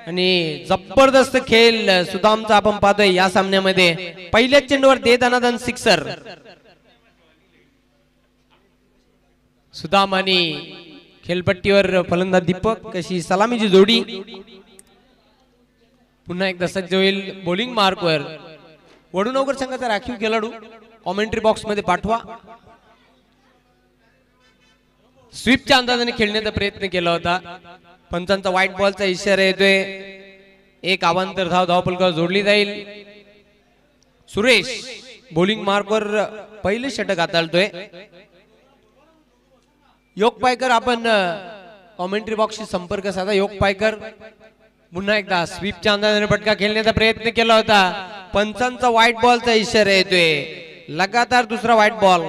आणि जबरदस्त खेळ सुदामचा आपण पाहतोय या सामन्यामध्ये. पहिल्याच चेंडूवर दे दनादन सिक्सर. सुदाम आणि खेळपट्टीवर फलंदाज दीपक, कशी सलामीची जोडी. पुन्हा एकदा सज्ज होईल बॉलिंग मार्कवर. वडूनगर संघाचा राखीव खेळाडू कॉमेंट्री बॉक्स मध्ये पाठवा. स्वीपच्या अंदाजाने खेळण्याचा प्रयत्न केला होता. पंचांचा व्हाईट बॉलचा इशारा येतोय. एक अवांतर धाव धावफलकावर जोडली जाईल. सुरेश बॉलिंग मार्कवर पहिले षटक हाताळतोय. योग पायकर आपण कॉमेंट्री बॉक्सशी संपर्क साधा. योग पायकर पुन्हा एकदा स्वीपच्या अंदाजाने फटका खेळण्याचा प्रयत्न केला होता. पंचांचा व्हाईट बॉलचा इशारा येतोय. लगातार दुसरा व्हाईट बॉल.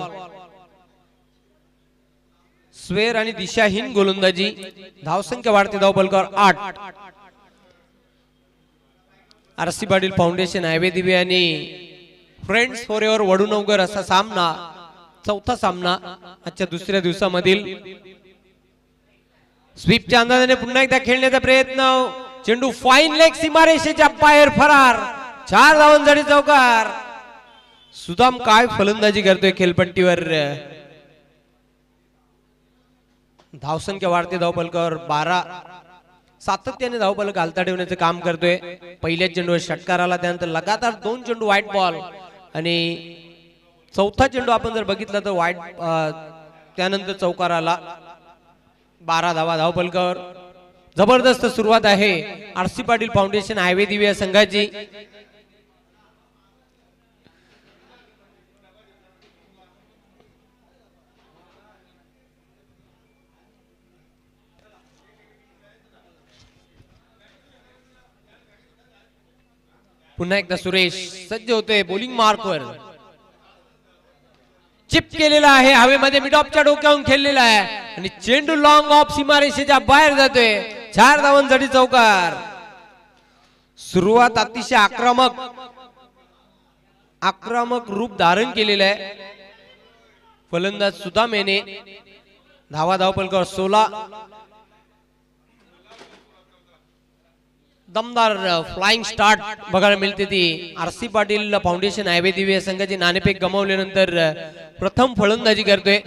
स्वेर आणि दिशाहीन गोलंदाजी. धावसंख्या वाढते धावफलकावर 8. आरसी पाटील फाउंडेशन, हायवे दिवे आणि फ्रेंड्स फॉरएव्हर वडूनगर असा सामना, चौथा सामना आजच्या दुसऱ्या दिवसामधील. स्वीपच्या अंदाजाने पुन्हा एकदा खेळण्याचा प्रयत्न. चेंडू फाईन लेग सीमारेषेच्या बाहेर फरार. 4 धावांसाठी चौकार. सुदाम काय फलंदाजी करतोय खेळपट्टीवर. धावसंख्या वाढते धावफलकावर 12. सातत्याने धावफलक हालता ठेवण्याचं काम करतोय. पहिल्या चेंडूवर षटकार आला, त्यानंतर लगातार 2 चेंडू व्हाईट बॉल आणि चौथा चेंडू आपण जर बघितला तर व्हाईट, त्यानंतर चौकार आला. 12 धावा धावफलकावर. जबरदस्त सुरुवात आहे आरसी पाटील फाउंडेशन, हायवे दिवे संघाची. पुन्हा एकदा सुरेश सज्ज होतोय बॉलिंग मार्कवर. चिप केलेला आहे हवेमध्ये, मिड ऑफच्या डोक्यावरून खेळलेला आहे आणि चेंडू लॉंग ऑफ सीमारेषेच्या बाहेर जातोय. 4 धावांसाठी चौकार. सुरुवात अतिशय आक्रमक रूप धारण केलेलं आहे. फलंदाज सुदाम याने. धावा धावफलकावर 16. दमदार फ्लाइंग स्टार्ट बघायला मिळते ती आरसी पाटील फाउंडेशन, हायवे दिवे संघाची. नाणेफेक गमावल्यानंतर प्रथम फलंदाजी करतोय.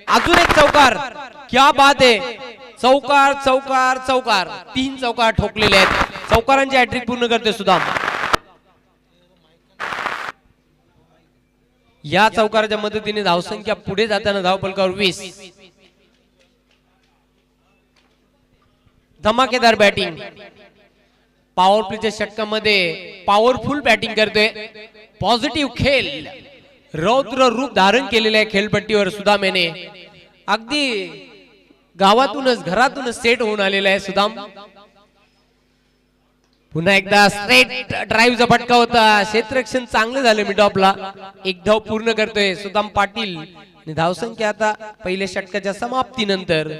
अजून एक चौकार. क्या बात आहे. चौकार चौकार चौकार. 3 चौकार ठोकलेले आहेत. चौकारांची हॅट्रिक पूर्ण करतोय सुदाम. या चौकाराच्या मदतीने धावसंख्या पुढे जाताना धावफलकावर 20. धमाकेदार बॅटिंग. पॉवर प्लेच्या षटकामध्ये पॉवरफुल बॅटिंग करतोय. पॉझिटिव्ह खेळ, रौद्र रूप धारण केलेले आहे खेळपट्टीवर सुदाम याने. अगदी गावातूनच घरातूनच सेट होऊन आलेला आहे सुदाम. पुन्हा एकदा स्ट्रेट ड्राईव्हचा फटका होता. क्षेत्ररक्षण चांगलं झालं मिड ऑफला. 1 धाव पूर्ण करतोय सुदाम पाटील. आणि धावसंख्या आता पहिल्या षटकाच्या समाप्तीनंतर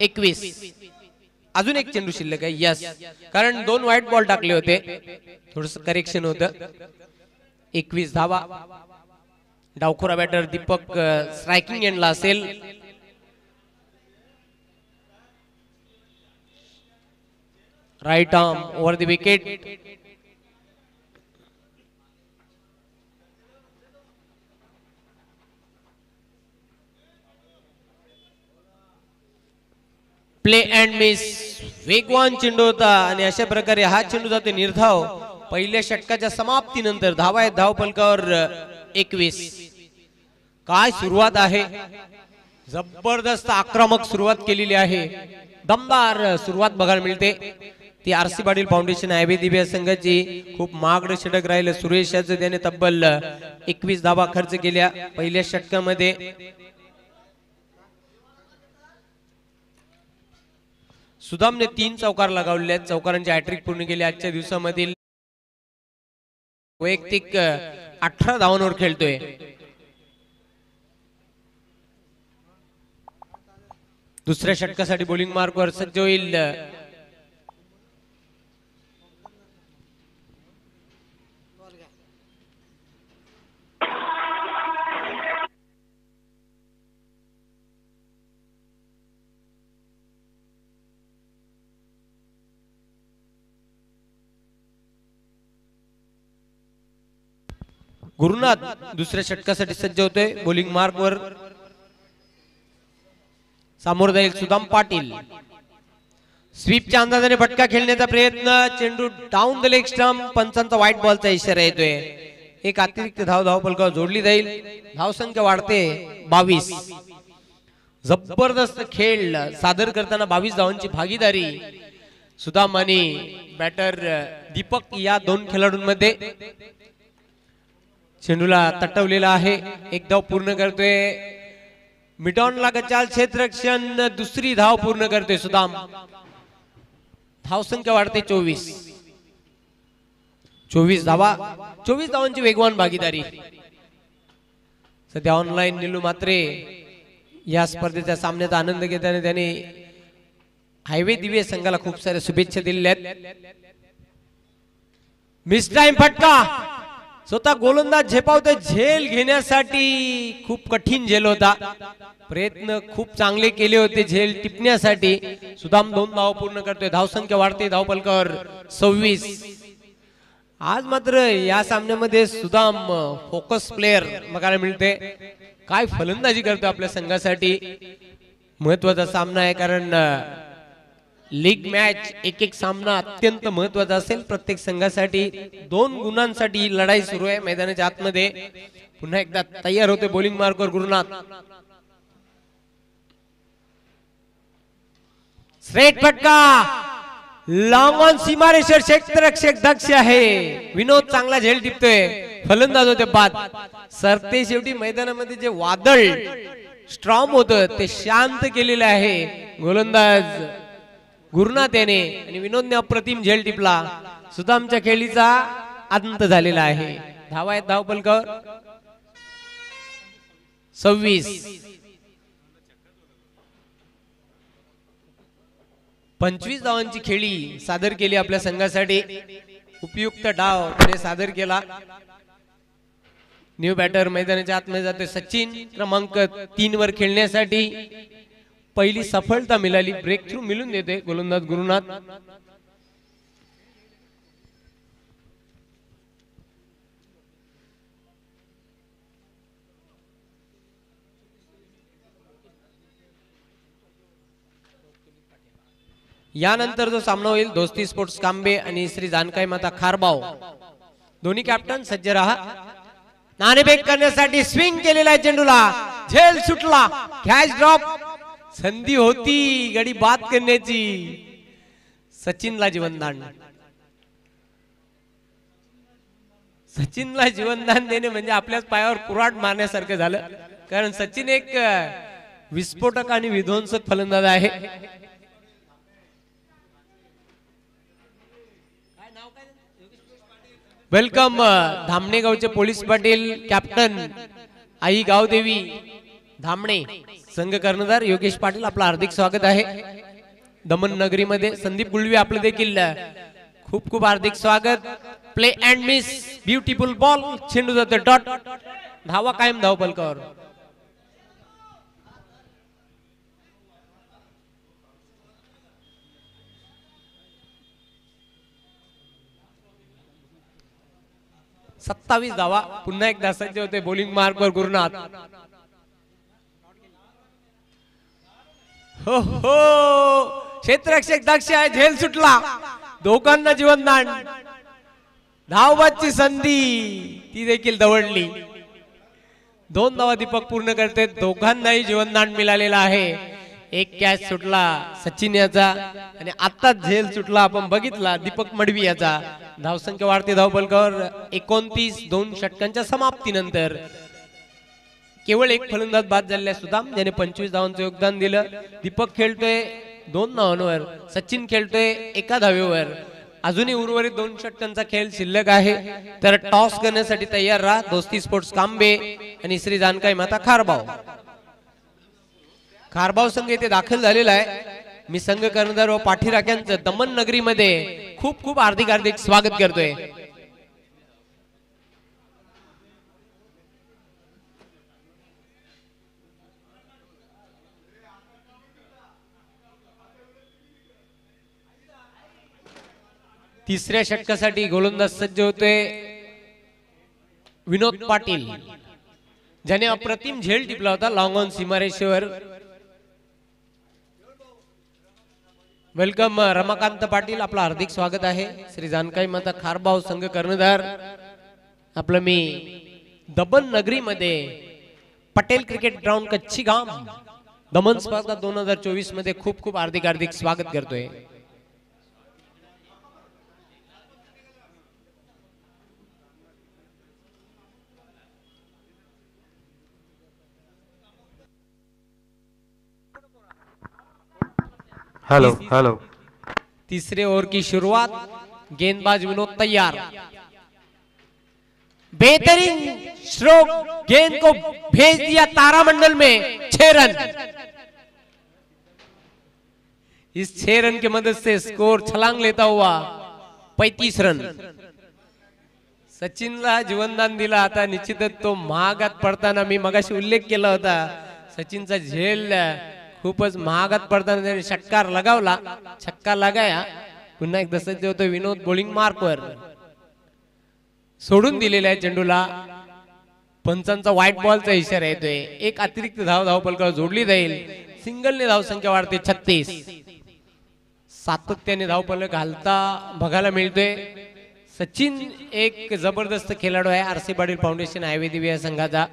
21. अजून एक चेंडू शिल्लक आहे. यस, कारण 2 व्हाईट बॉल टाकले होते, थोडस करेक्शन होतं. 21 धावा. डावखोरा बॅटर दीपक स्ट्रायकिंग एंडला असेल. Right arm over the wicket. Play and miss. वेगवान चेंडू होता आणि अशा प्रकारे हा चेंडू जातो निर्धाव. पहिल्या षटकाच्या समाप्तीनंतर धावा आहेत धावफलकावर 21. काय सुरुवात आहे. जबरदस्त आक्रमक सुरुवात केलेली आहे. दमदार सुरुवात बघायला मिळते ती आरसी पाटील फाउंडेशन, हायवे दिवे संघाची. खूप महागडं षटक राहिलं सुरेश याचं. त्याने तब्बल 21 धावा खर्च केल्या पहिल्या षटकामध्ये. सुदामने 3 चौकार लगावले आहेत. चौकारांची हॅट्रिक पूर्ण केली आजच्या दिवसामधील. वैयक्तिक 18 धावांवर खेळतोय. दुसऱ्या षटकासाठी बॉलिंग मार्कवर सज्ज होईल गुरुनाथ दुसऱ्या षटकासाठी सज्ज होतोय. बॉलिंग मार्कवर सामोर जाईल सुदाम पाटील. स्वीपच्या अंदाजाने फटका खेळण्याचा प्रयत्न, चेंडू डाऊन द लेग स्टंप. पंचांचा व्हाईट बॉलचा इशारा येतोय. एक अतिरिक्त धाव फलकावर जोडली जाईल. धावसंख्या वाढते 22. जबरदस्त खेळ सादर करताना 22 धावांची भागीदारी सुदाम आणि बॅटर दीपक या दोन खेळाडूंमध्ये. चेंडूला तटवलेला आहे. एक धाव पूर्ण करतोय मिटॉनला गचाल क्षेत्ररक्षण. दुसरी धाव पूर्ण करतोय सुदाम. धावसंख्या वाढते 24. 24 धावा, 24 धावांची वेगवान भागीदारी. सध्या ऑनलाईन निलू मात्रे या स्पर्धेच्या सामन्याचा आनंद घेताना त्याने हायवे दिवे संघाला खूप साऱ्या शुभेच्छा दिलेल्या आहेत. मिस टाइम फटका. स्वतः गोलंदाज झेपावतोय. झेल घेण्यासाठी खूप कठीण झेल होता. प्रयत्न खूप चांगले केले होते झेल टिपण्यासाठी. सुदाम 2 धाव पूर्ण करतोय. धावसंख्या वाढते धावफलकावर 26. आज मात्र या सामन्यामध्ये सुदाम फोकस प्लेयर बघायला मिळते. काय फलंदाजी करतो आपल्या संघासाठी. महत्वाचा सामना आहे कारण लीग मॅच एक सामना अत्यंत महत्वाचा असेल प्रत्येक संघासाठी. 2 गुणांसाठी लढाई सुरू आहे मैदानाच्या आतमध्ये. पुन्हा एकदा तयार होते बॉलिंग मार्कवर गुरुनाथ. स्ट्रेट फटका. लॉंग ऑन सीमारेषेवर क्षेत्ररक्षक दक्ष आहे. विनोद चांगला झेल टिपतोय. फलंदाज होते बाद. सरते शेवटी मैदानामध्ये जे वादळ स्ट्रॉंग होतं ते शांत केलेलं आहे गोलंदाज गुरुनाथ याने. आणि विनोदने अप्रतिम झेल टिपला. सुदामच्या खेळीचा अंत झालेला आहे. धावा आहेत धावफलकावर 26. 25 धावांची खेळी सादर केली आपल्या संघासाठी. उपयुक्त डाव त्याने सादर केला. न्यू बॅटर मैदानाच्या आतमध्ये जाते सचिन. क्रमांक 3 वर खेळण्यासाठी पहिली सफलता मिळाली. ब्रेक थ्रू मिळून देते गोलंदाज गुरुनाथ. यानंतर जो सामना होईल दोस्ती स्पोर्ट्स कांबे आणि श्री जानकाई माता खारबाव. दोन्ही कॅप्टन सज्ज रहा. नाणेफेक करण्यासाठी स्विंग केलेला आहे चेंडूला. झेल सुटला. Catch drop. संधी होती गडी बाद करण्याची. सचिनला जीवनदान. सचिनला जीवनदान देणे म्हणजे आपल्याच पायावर कुऱ्हाड मारण्यासारखं झालं. कारण सचिन एक विस्फोटक आणि विध्वंसक फलंदाज आहे. वेलकम धामणे गावचे पोलीस पाटील कॅप्टन आई गावदेवी धामणे. संघ कर्णधार योगेश पाटील आपलं हार्दिक स्वागत आहे. दमन नगरी मध्ये संदीप गुळवे आपलं देखील खूप खूप हार्दिक स्वागत. Play and miss. Beautiful ball. चेंडू जातो डॉट. धावा कायम धावफलकावर. सत्तावीस धावा. पुन्हा एकदा सज्ज होते बॉलिंग मार्कवर गुरुनाथ. हो हो क्षेत्ररक्षक दक्ष आहे. झेल सुटला. दोघांना जीवनदान. धावबादची संधी ती देखील दवडली. 2 धावा दीपक पूर्ण करते. दोघांनाही जीवनदान मिळालेलं आहे. एक कॅच सुटला सचिन याचा आणि आता झेल सुटला आपण बघितला दीपक मडवी याचा. धावसंख्या वाढते धावफलकावर 29. 2 षटकांच्या समाप्तीनंतर केवळ एक फलंदाज बाद झालेला सुदाम ज्याने 25 धावांचं योगदान दिलं. दीपक खेळतोय 2 धावांवर. सचिन खेळतोय 1 धावेवर. अजूनही उर्वरित 2 षटकांचा खेळ शिल्लक आहे. तर टॉस करण्यासाठी तयार राहा दोस्ती स्पोर्ट्स कांबे आणि श्री जानकाई माता खारबाव. खारबाव संघ येथे दाखल झालेला आहे. मी संघ कर्णधार व पाठीराख्यांचं दमन नगरी मध्ये खूप खूप हार्दिक स्वागत करतोय. तिसऱ्या षटकासाठी गोलंदाज सज्ज होतोय विनोद पाटील ज्याने अप्रतिम झेल टिपला होता लॉंग ऑन सीमारेषेवर. वेलकम रमाकांत पाटील, आपलं हार्दिक स्वागत आहे. श्री जानकाई माता खारबाव संघ कर्णधार आपलं मी दमन नगरी मध्ये पटेल क्रिकेट ग्राउंड कच्ची गाम दमन स्पर्धा 2024 मध्ये खूप खूप हार्दिक हार्दिक स्वागत करतोय. Hello hello. तीसरे ओवर की शुरुआत. गेंदबाज विनोद तैयार. बेहतरीन स्ट्रोक, गेंद को भेज दिया तारामंडल में. 6 रन. इस 6 रन की मदद से स्कोर छलांग लेता हुआ 35 रन. सचिनला जीवनदान दिला. आता निश्चितच तो महागात पडताना मी मगाशी उल्लेख केला होता. सचिनचा झेल खूपच महागात पडताना त्याने षटकार लगावला. छक्का लगाया. पुन्हा एकदा सज्ज होतो विनोद बॉलिंग मार्कवर. सोडून दिलेला आहे चेंडूला. पंचांचा व्हाईट बॉलचा इशारा येतोय. एक अतिरिक्त धाव फलकावर जोडली जाईल. सिंगलने धाव संख्या वाढते 36. सातत्याने धाव फलक घालता बघायला मिळतोय. सचिन एक जबरदस्त खेळाडू आहे. RC Patil Foundation Highway Divya संघाचा.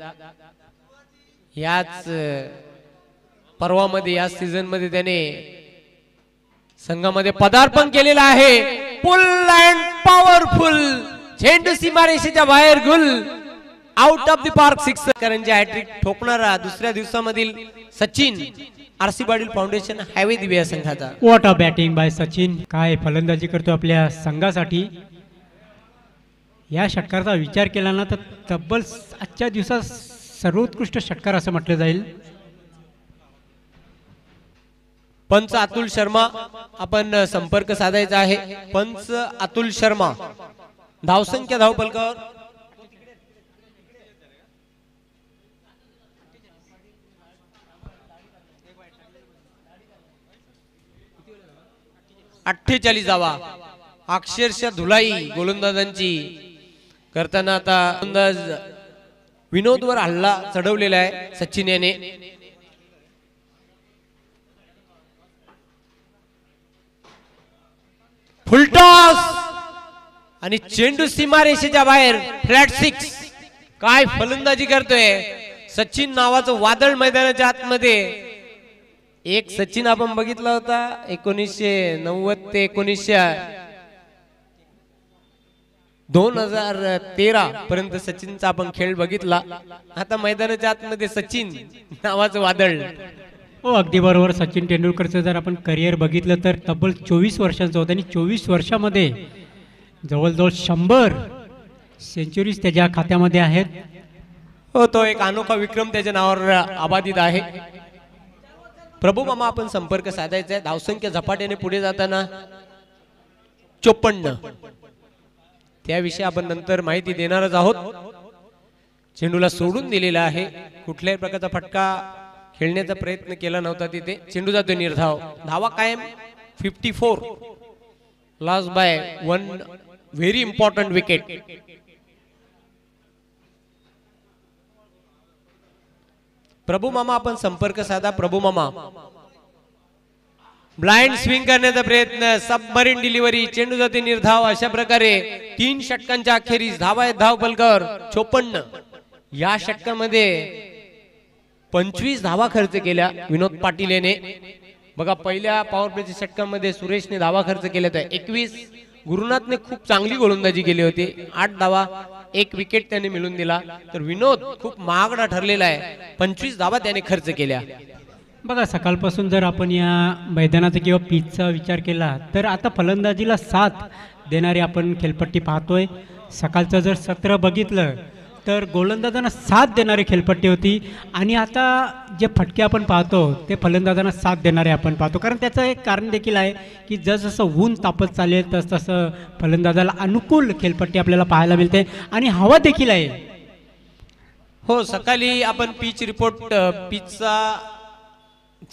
याच पर्वामध्ये या सीझन मध्ये त्याने संघामध्ये पदार्पण केलेलं आहे. फुल अँड पॉवरफुल झेंडू सीमारेषेच्या बाहेर गुल. Out of the park 6. Karanji hattrick ठोकणारा दुसऱ्या दिवसामधील Sachin RC Patil Foundation Highway Divya संघाचा. What a batting by Sachin. काय फलंदाजी करतो आपल्या संघासाठी. या षटकाराचा विचार केला ना तर तब्बल आजच्या दिवसात सर्वोत्कृष्ट षटकार असं म्हटलं जाईल. पंच अतुल शर्मा आपण संपर्क साधायचा आहे. पंच अतुल शर्मा. धावसंख्या धाव फलकावर 48 धावा. अक्षरशः धुलाई गोलंदाजांची करताना आता गोलंदाज विनोदवर हल्ला चढवलेला आहे सचिन याने. फुलटॉस आणि चेंडू सीमारेषेच्या बाहेर. फ्लॅट 6. काय फलंदाजी करतोय सचिन नावाचं वादळ मैदानाच्या आतमध्ये. एक सचिन आपण बघितला होता 1990 ते 2013 पर्यंत सचिनचा आपण खेळ बघितला. आता मैदानाच्या आतमध्ये सचिन नावाचं वादळ. हो अगदी बरोबर. सचिन तेंडुलकरचं जर आपण करिअर बघितलं तर तब्बल 24 वर्षांचं होतं आणि 24 वर्षामध्ये जवळजवळ 100 सेंचुरीज त्याच्या खात्यामध्ये आहेत. हो तो एक अनोखा विक्रम त्याच्या नावावर अबाधित आहे. प्रभू मामा आपण संपर्क साधायचा आहे. धावसंख्या झपाट्याने पुढे जाताना 54. त्याविषयी आपण नंतर माहिती देणारच आहोत. चेंडूला सोडून दिलेला आहे. कुठल्याही प्रकारचा फटका खेळण्याचा प्रयत्न केला नव्हता तिथे. चेंडू जातो निर्धाव. धावा कायम 54. Loss by 1 very important wicket. Prabhu मामा आपण संपर्क साधा. प्रभू मामा. ब्लाइंड स्विंग करण्याचा प्रयत्न. Submarine delivery. चेंडू जाते निर्धाव. अशा प्रकारे 3 षटकांच्या अखेरीस धावा आहेत धाव फलकावर 54. या षटकामध्ये 25 धावा खर्च केल्या विनोद पाटील याने. बघा पहिल्या पॉवर प्लेच्या षटकामध्ये सुरेशने धावा खर्च केल्या होत्या 21. गुरुनाथने खूप चांगली गोलंदाजी केली होती. 8 धावा 1 विकेट त्याने मिळून दिला. तर विनोद खूप महागडा ठरलेला आहे. 25 धावा त्याने खर्च केल्या. बघा सकाळपासून जर आपण या मैदानाचा किंवा पिचचा विचार केला तर आता फलंदाजीला साथ देणारी आपण खेळपट्टी पाहतोय. सकाळचं जर सत्र बघितलं तर गोलंदाजांना साथ देणारी खेळपट्टी होती आणि आता जे फटके आपण पाहतो ते फलंदाजांना साथ देणारे आपण पाहतो. कारण त्याचं एक कारण देखील आहे की जसजसं ऊन तापत चालेल तसतसं फलंदाजाला अनुकूल खेळपट्टी आपल्याला पाहायला मिळते आणि हवा देखील आहे. हो सकाळी आपण पिच रिपोर्ट पिचचा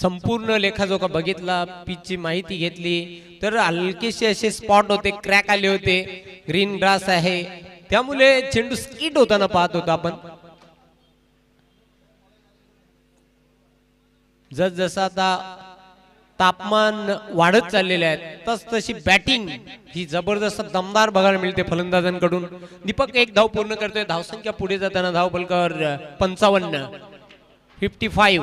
संपूर्ण लेखाजोखा बघितला. पिचची माहिती घेतली तर हलकेसे असे स्पॉट होते. क्रॅक आले होते. ग्रीन ग्रास आहे. त्यामुळे चेंडू स्किट होताना पाहत होतो आपण. जसं आता तापमान वाढत चाललेले आहेत तस तशी बॅटिंग ही जबरदस्त दमदार बघायला मिळते फलंदाजांकडून. दीपक एक धाव पूर्ण करतोय. धावसंख्या पुढे जाताना धाव फलकावर 55.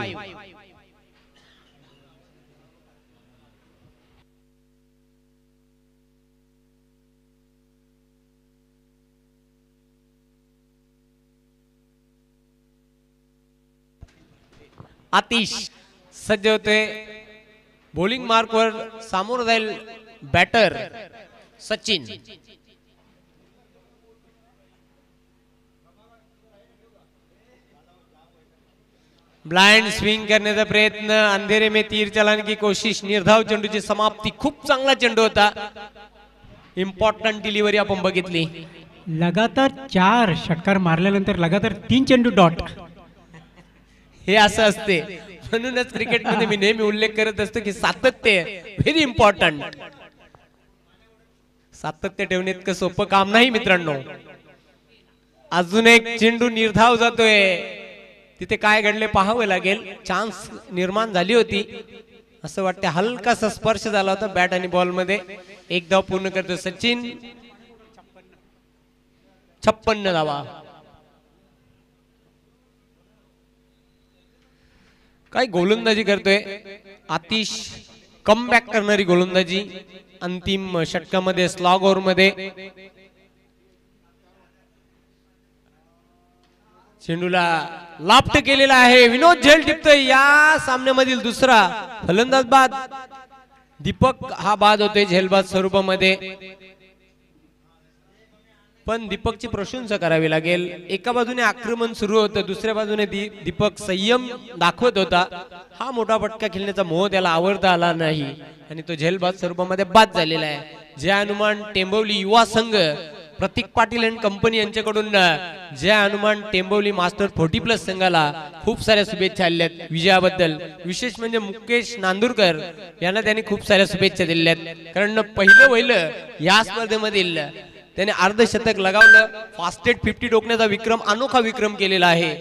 आतिश सज्ज होते. बॉलिंग मार्कवर सामोर जाईल बॅटर सचिन. ब्लाइंड स्विंग करण्याचा प्रयत्न. अंधेरे में तीर चलाने की कोशिश. निर्धाव चेंडूची समाप्ती. खूप चांगला चेंडू होता. इम्पॉर्टंट डिलिव्हरी आपण बघितली. लगातार 4 षटकार मारल्यानंतर लगातार 3 चेंडू डॉट. हे असं असते. म्हणूनच क्रिकेटमध्ये मी नेहमी उल्लेख करत असतो की सातत्य व्हेरी इम्पॉर्टंट. सातत्य ठेवणे इतकं सोपं काम नाही मित्रांनो. अजून एक चेंडू निर्धाव जातोय. तिथे काय घडले पाहावे लागेल. चान्स निर्माण झाली होती असं वाटतं. हलकासा स्पर्श झाला होता बॅट आणि बॉल मध्ये. एक धाव पूर्ण करतो सचिन. 56 धावा. काय गोलंदाजी करतोय आतिश. कमबॅक करणारी गोलंदाजी अंतिम षटकामध्ये स्लॉग ओव्हर मध्ये. चेंडूला लाप्ट केलेला आहे. विनोद झेल टिपतोय. या सामन्यामधील दुसरा फलंदाज बाद. दीपक हा बाद होतोय झेलबाद स्वरूपामध्ये. पण दीपकची प्रशंसा करावी लागेल. एका बाजूने आक्रमण सुरू होतं, दुसऱ्या बाजूने दीपक संयम दाखवत होता. हा मोठा फटका खेळण्याचा मोह त्याला आवडता आला नाही आणि तो झेलबाद स्वरूपामध्ये बाद झालेला आहे. जय हनुमान टेंबवली युवा संघ प्रतीक पाटील अँड कंपनी यांच्याकडून जय हनुमान टेंबवली मास्टर 40+ संघाला खूप साऱ्या शुभेच्छा आल्या विजयाबद्दल. विशेष म्हणजे मुकेश नांदुरकर यांना त्यांनी खूप साऱ्या शुभेच्छा दिल्या आहेत. कारण पहिलं या स्पर्धेमधील त्याने अर्धशतक लगावलं. फास्टेस्ट 50 टोकण्याचा विक्रम, अनोखा विक्रम केलेला आहे.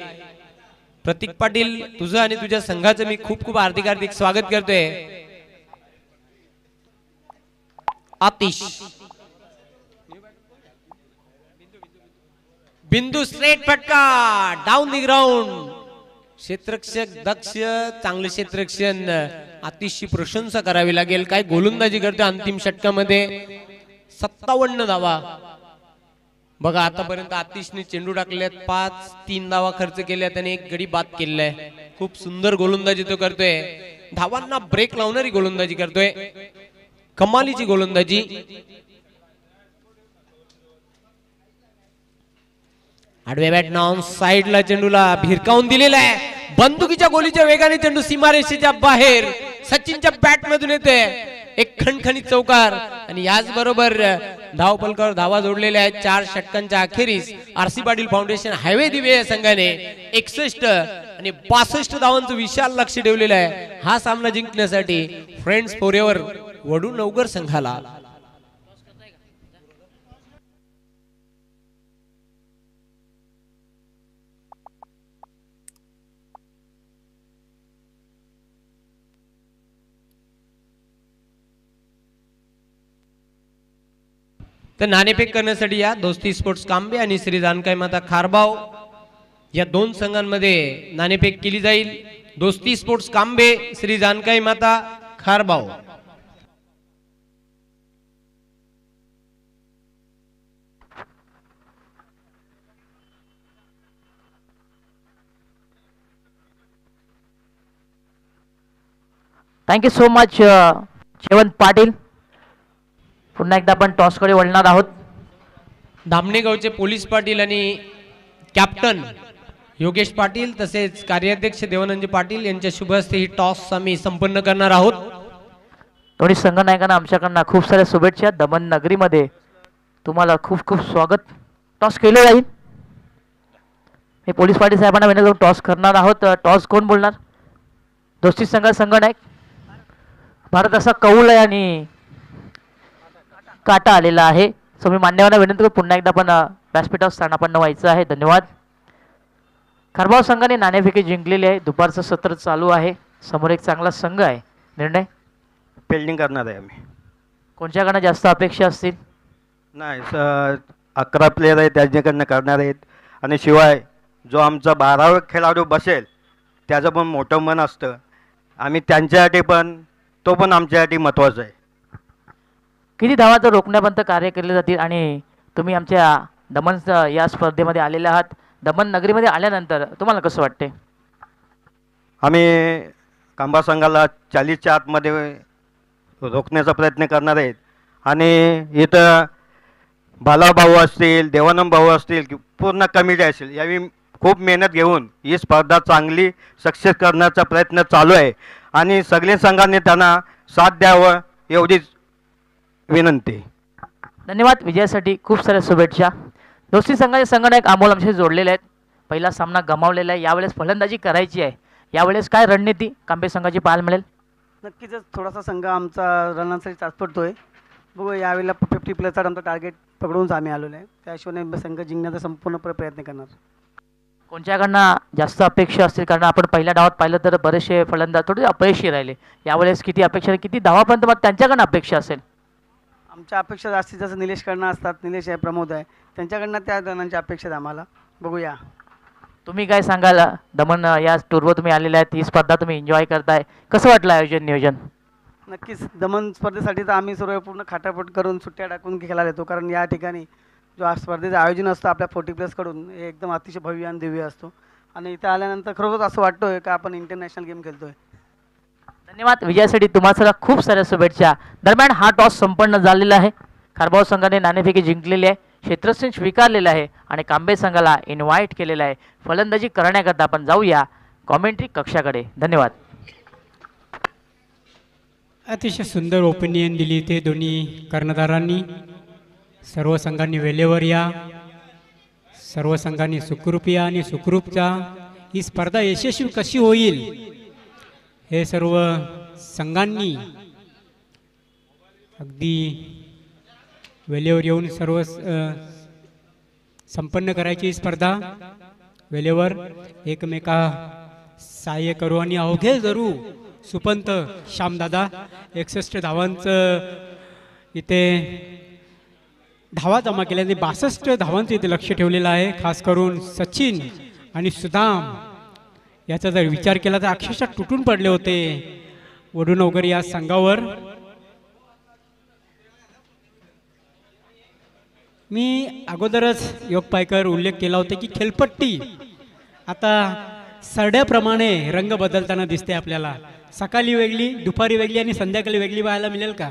प्रतीक पाटील तुझं आणि तुझ्या संघाचं मी खूप खूप हार्दिक स्वागत करतोय. आतिश बिंदू स्ट्रेट फटका डाऊन द ग्राउंड. क्षेत्ररक्षक दक्ष, चांगले क्षेत्ररक्षण. आतिशची प्रशंसा करावी लागेल. काय गोलंदाजी करतोय अंतिम षटकामध्ये. 57 धावा. बघा आतापर्यंत आतिशने चेंडू टाकल्यात 5, 3 धावा खर्च केल्यात आणि 1 गडी बाद केलाय. खूप सुंदर गोलंदाजी तो करतोय. धावांना ब्रेक लावणारी गोलंदाजी करतोय. कमालीची गोलंदाजी. आडव्या बॅट नॉन साइडला चेंडूला भिरकावून दिलेला आहे. बंदुकीच्या गोलीच्या वेगाने चेंडू सीमारेषेच्या बाहेर सचिनच्या बॅट मधून येते. एक खणखणीत चौकार आणि याच बरोबर धाव फलकावर धावा जोडलेल्या आहेत. 4 षटकांच्या अखेरीस आरसी पाटील फाउंडेशन हायवे दिवे या संघाने 61 आणि 62 धावांचं विशाल लक्ष ठेवलेलं आहे हा सामना जिंकण्यासाठी. फ्रेंड्स फॉरएव्हर वडू नवगर संघाला. तर नाणेफेक करण्यासाठी या दोस्ती स्पोर्ट्स कांबे आणि श्री जानकाई माता खारबाव या 2 संघांमध्ये नाणेफेक केली जाईल. दोस्ती sports Kambe, Shri Jankai Mata Kharbav. Thank you so much Jaywant Patil. पुन्हा एकदा आपण टॉसकडे वळणार आहोत. धामणेगावचे पोलीस पाटील आणि कॅप्टन योगेश पाटील तसेच कार्याध्यक्ष देवानंद पाटील यांच्या शुभ हस्ते ही टॉस आम्ही संपन्न करणार आहोत. दोन्ही संघनायकांना आमच्याकडनं खूप साऱ्या शुभेच्छा. दमन नगरीमध्ये तुम्हाला खूप खूप स्वागत. टॉस केलं जाईल. मी पोलीस पाटील साहेबांना विनंती करून टॉस करणार आहोत. टॉस कोण बोलणार? दोस्ती संघनायक. भारत असा कौल आहे आणि काटा आलेला आहे. सो मी मान्यवरांना विनंती करतो पुन्हा एकदा पण व्यासपीठावर स्थानापन्न व्हायचं आहे. धन्यवाद. खारबाव संघाने नाणेफेकी जिंकलेली आहे. दुपारचं सत्र चालू आहे. समोर एक चांगला संघ आहे. निर्णय फिल्डिंग करणार आहे आम्ही. कोणत्याकडनं जास्त अपेक्षा असतील? नाही 11 प्लेयर आहेत त्यांच्याकडनं करणार आहेत. आणि शिवाय जो आमचा 12वा खेळाडू बसेल त्याचं पण मोठं मन असतं. आम्ही त्यांच्यासाठी पण तो पण आमच्यासाठी महत्त्वाचा आहे. किती धावा तर रोखण्यापर्यंत कार्य केले जातील आणि तुम्ही आमच्या दमन या स्पर्धेमध्ये आलेले आहात. दमन नगरीमध्ये आल्यानंतर तुम्हाला कसं वाटते? आम्ही खांबा संघाला 40च्या आतमध्ये रोखण्याचा प्रयत्न करणार आहेत. आणि इथं बालाभाऊ असतील, देवानंद भाऊ असतील की पूर्ण कमिटी असेल यावेळी खूप मेहनत घेऊन ही स्पर्धा चांगली सक्सेस करण्याचा प्रयत्न चालू आहे. आणि सगळे संघांनी त्यांना साथ द्यावं एवढीच विनंती. धन्यवाद. विजयासाठी खूप साऱ्या शुभेच्छा. दोस्ती संघाचे संघनायक अमोल आमच्याशी जोडलेले आहेत. पहिला सामना गमावलेला आहे. यावेळेस फलंदाजी करायची आहे. यावेळेस काय रणनीती कांबे संघाची पाहायला मिळेल? नक्कीच थोडासा संघ आमचा रनांसाठी तात्पडतोय. बघू यावेळेला 50 प्लसचा आमचा टार्गेट पकडूनच आम्ही आलेलो आहे. त्या हिशोबाने संघ जिंकण्याचा संपूर्णपणे प्रयत्न करणार. कोणत्याकडनं जास्त अपेक्षा असतील? कारण आपण पहिल्या डावात पाहिलं तर बरेचसे फलंदाज थोडे अपयशी राहिले. यावेळेस किती अपेक्षा, किती धावापर्यंत मग त्यांच्याकडनं अपेक्षा असेल? आमच्या अपेक्षा जास्तीत जास्त निलेश करणं असतात. निलेश आहे, प्रमोद आहे, त्यांच्याकडनं त्या जणांच्या अपेक्षा आहेत आम्हाला. बघूया. तुम्ही काय सांगाल? दमन या टूरवर तुम्ही आलेले आहेत. ही स्पर्धा तुम्ही एन्जॉय करताय. कसं वाटलं आयोजन नियोजन? नक्कीच दमन स्पर्धेसाठी तर आम्ही सर्व पूर्ण खाटापट करून सुट्ट्या टाकून खेळायला येतो. कारण या ठिकाणी जो आज स्पर्धेचं आयोजन असतं आपल्या 40 प्लसकडून हे एकदम अतिशय भव्य आणि दिव्य असतो. आणि इथं आल्यानंतर खरोखर असं वाटतोय का आपण इंटरनॅशनल गेम खेळतोय. धन्यवाद. विजयासाठी तुम्हाला खूप साऱ्या शुभेच्छा. दरम्यान हा टॉस संपन्न झालेला आहे. खारबाव संघाने नाणेफेकी जिंकलेली आहे. क्षेत्रक्षण स्वीकारलेलं आहे आणि कांबे संघाला इन्व्हाइट केलेलं आहे. फलंदाजी करण्याकरता आपण जाऊया कॉमेंट्री कक्षाकडे. धन्यवाद. अतिशय सुंदर ओपिनियन दिली ते दोन्ही कर्णधारांनी. सर्व संघांनी वेळेवर या, सर्व संघांनी सुखरूप या आणि सुखरूपचा ही स्पर्धा यशस्वी कशी होईल हे सर्व संघांनी अगदी वेळेवर येऊन सर्व संपन्न करायची स्पर्धा. वेळेवर एकमेका सहाय्य करू आणि अवघे जरू सुपंत श्यामदादा 61 धावांचं इथे धावा जमा केल्याने 62 धावांचं इथे लक्ष ठेवलेलं आहे. खास करून सचिन आणि सुदाम याचा जर विचार केला तर अक्षरशः तुटून पडले होते वडूनवगर या संघावर. मी अगोदरच योग पायकर उल्लेख केला होता की खेळपट्टी आता सरड्याप्रमाणे रंग बदलताना दिसते आपल्याला. सकाळी वेगळी, दुपारी वेगळी आणि संध्याकाळी वेगळी पाहायला मिळेल का?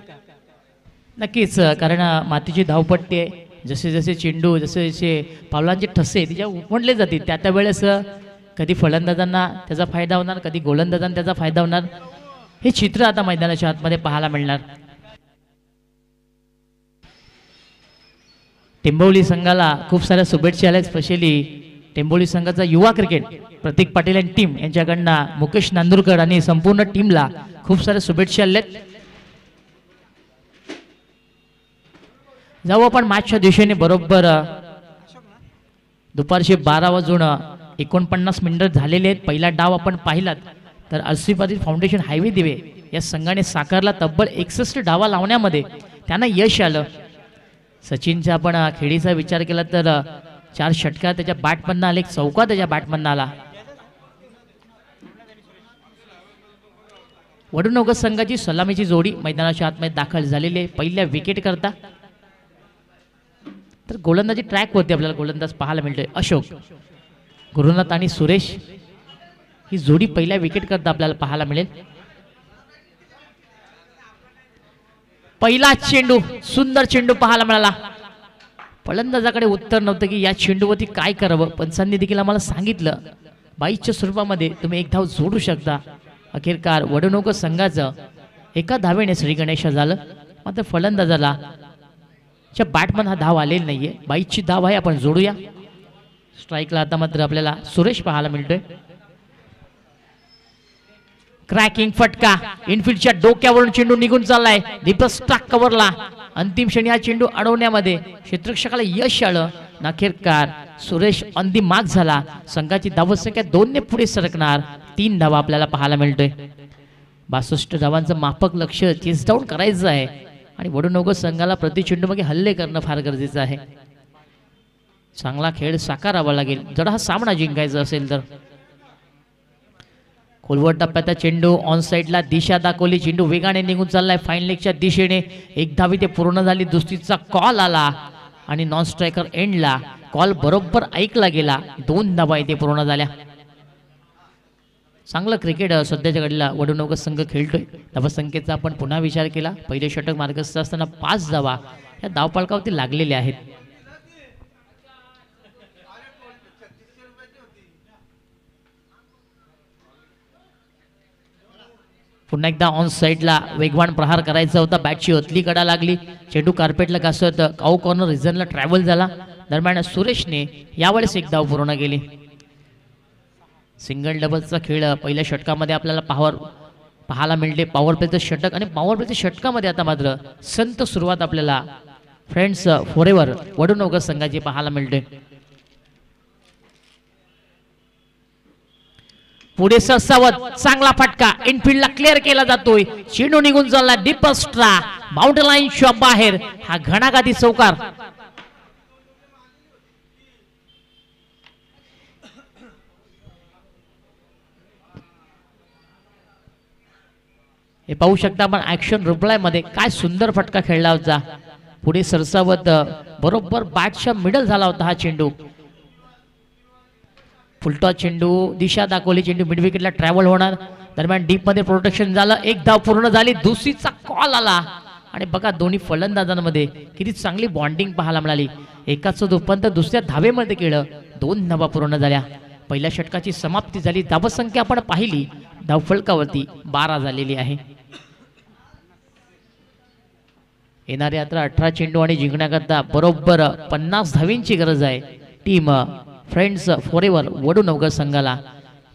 नक्कीच. कारण मातीची धावपट्टी आहे. जसे जसे चेंडू, जसे जसे पावलांचे ठसे तिच्या उमटले जातील त्या त्या वेळेस कधी फलंदाजांना त्याचा फायदा होणार, कधी गोलंदाजांना त्याचा फायदा होणार. हे चित्र आता मैदानाच्या आतमध्ये पाहायला मिळणार. टेंबवली संघाला खूप साऱ्या शुभेच्छा आल्या. स्पेशली टेंबोली संघाचा युवा क्रिकेट प्रतीक पाटील आणि टीम यांच्याकडनं मुकेश नांदुरकर आणि संपूर्ण टीमला खूप साऱ्या शुभेच्छा आल्यात. जाऊ आपण मॅचच्या दिशेने. बरोबर दुपारचे 12 वाजून 49 मिनिटं झालेले आहेत. पहिला डाव आपण पाहिलात तर आसिफादी फाउंडेशन हायवे दिवे या संघाने साकारला. तब्बल 61 डावा लावण्यामध्ये त्यांना यश आलं. सचिनचा आपण खेळीचा विचार केला तर 4 षटकार त्याच्या बॅटमधनं आले, 1 चौका त्याच्या बॅटमधनं आला. वडूनवगर संघाची सलामीची जोडी मैदानाच्या आतमध्ये दाखल झालेली आहे. पहिल्या विकेट करता तर गोलंदाजी ट्रॅक वरती आपल्याला गोलंदाज पाहायला मिळतोय. अशोक, गुरुनाथ आणि सुरेश ही जोडी पहिल्या विकेट करता आपल्याला पाहायला मिळेल. पहिला चेंडू, सुंदर चेंडू पाहायला मिळाला. फलंदाजाकडे उत्तर नव्हतं की या चेंडूवरती काय करावं. पंचांनी देखील आम्हाला सांगितलं 22च्या स्वरूपामध्ये तुम्ही 1 धाव जोडू शकता. अखेरकार वडूनवगर संघाचं एका धावेने श्री गणेश झालं. मात्र फलंदाजाला च्या बॅटमन हा धाव आलेला नाहीये. 22ची धाव आहे, आपण जोडूया. स्ट्राईकला आता मात्र आपल्याला सुरेश पाहायला मिळतोय. क्रॅकिंग फटका इनफिल्डच्या डोक्यावरून चेंडू निघून चाललाय. दीपक स्टाक कव्हरला. अंतिम क्षणी हा चेंडू अडवण्यामध्ये क्षेत्ररक्षकाला यश आलं. अखेरकार सुरेश ऑन दी मार्क झाला. संघाची धावसंख्या 2 ने पुढे सरकणार. 3 धावा आपल्याला पाहायला मिळतोय. 62 धावांचं माफक लक्ष चेस डाऊन करायचं आहे आणि वडूनगर संघाला प्रति चेंडू मागे हल्ले करणं फार गरजेचं आहे. चांगला खेळ साकारावा लागेल जर हा सामना जिंकायचा असेल तर. खोलवर टप्प्याचा चेंडू ऑन साइडला दिशा दाखवली. चेंडू वेगाने निघून चाललाय फाईन लेगच्या दिशेने. एक धावी ते पूर्ण झाली. दुसरीचा कॉल आला आणि नॉन स्ट्रायकर एंडला कॉल बरोबर ऐकला गेला. 2 धावा इथे पूर्ण झाल्या. चांगलं क्रिकेट सध्याच्या घडीला वडूनगर संघ खेळतोय. धावसंख्येचा आपण पुन्हा विचार केला. पहिले षटक मार्गस्थ असताना 5 धावा या धावफलकावरती लागलेल्या आहेत. पुन्हा एकदा ऑन साइडला वेगवान प्रहार करायचा होता. बॅटची अतली कडा लागली. चेंडू कार्पेटला घासत काऊ कॉर्नर रिझनला ट्रॅव्हल झाला. दरम्यान सुरेशने यावेळेस एक धाव पूर्ण केली. सिंगल डबलचा खेळ पहिल्या षटकामध्ये आपल्याला पाहायला मिळते. पॉवर प्लेचं षटक आणि पॉवर प्लेच्या षटकामध्ये आता मात्र संत सुरुवात आपल्याला फ्रेंड्स फॉरेवर वडूनगर संघाची पाहायला मिळते. पुढे सरसावत चांगला फटका इनफिल्डला क्लिअर केला जातोय. चेंडू निघून चालला डीप एक्स्ट्रा बाउंड्री लाईनच्या बाहेर. हा घणाघाती चौकार. हे पाहू शकता आपण ऍक्शन रिप्लाय मध्ये काय सुंदर फटका खेळला होता. पुढे सरसावत बरोबर बॅटच्या मिडल झाला होता हा चेंडू. फुलटॉस चेंडू दिशा दाखवली. चेंडू मिड विकेटला ट्रॅव्हल होणार. दरम्यान डीप मध्ये प्रोटेक्शन झालं. एक धाव पूर्ण झाली. दुसरीचा कॉल आला आणि बघा दोन्ही फलंदाजांमध्ये किती चांगली बॉन्डिंग पाहायला मिळाली. एकाच रूपांतर दुसऱ्या धावेमध्ये केलं. 2 धावा पूर्ण झाल्या. पहिल्या षटकाची समाप्ती झाली. धावसंख्या आपण पाहिली धावफलकावरती 12 झालेली आहे. येणारी यात्रा 18 चेंडू आणि जिंकण्याकरता बरोबर 50 धावींची गरज आहे. टीम फ्रेंड्स फॉरेवर वडूनगर संघाला.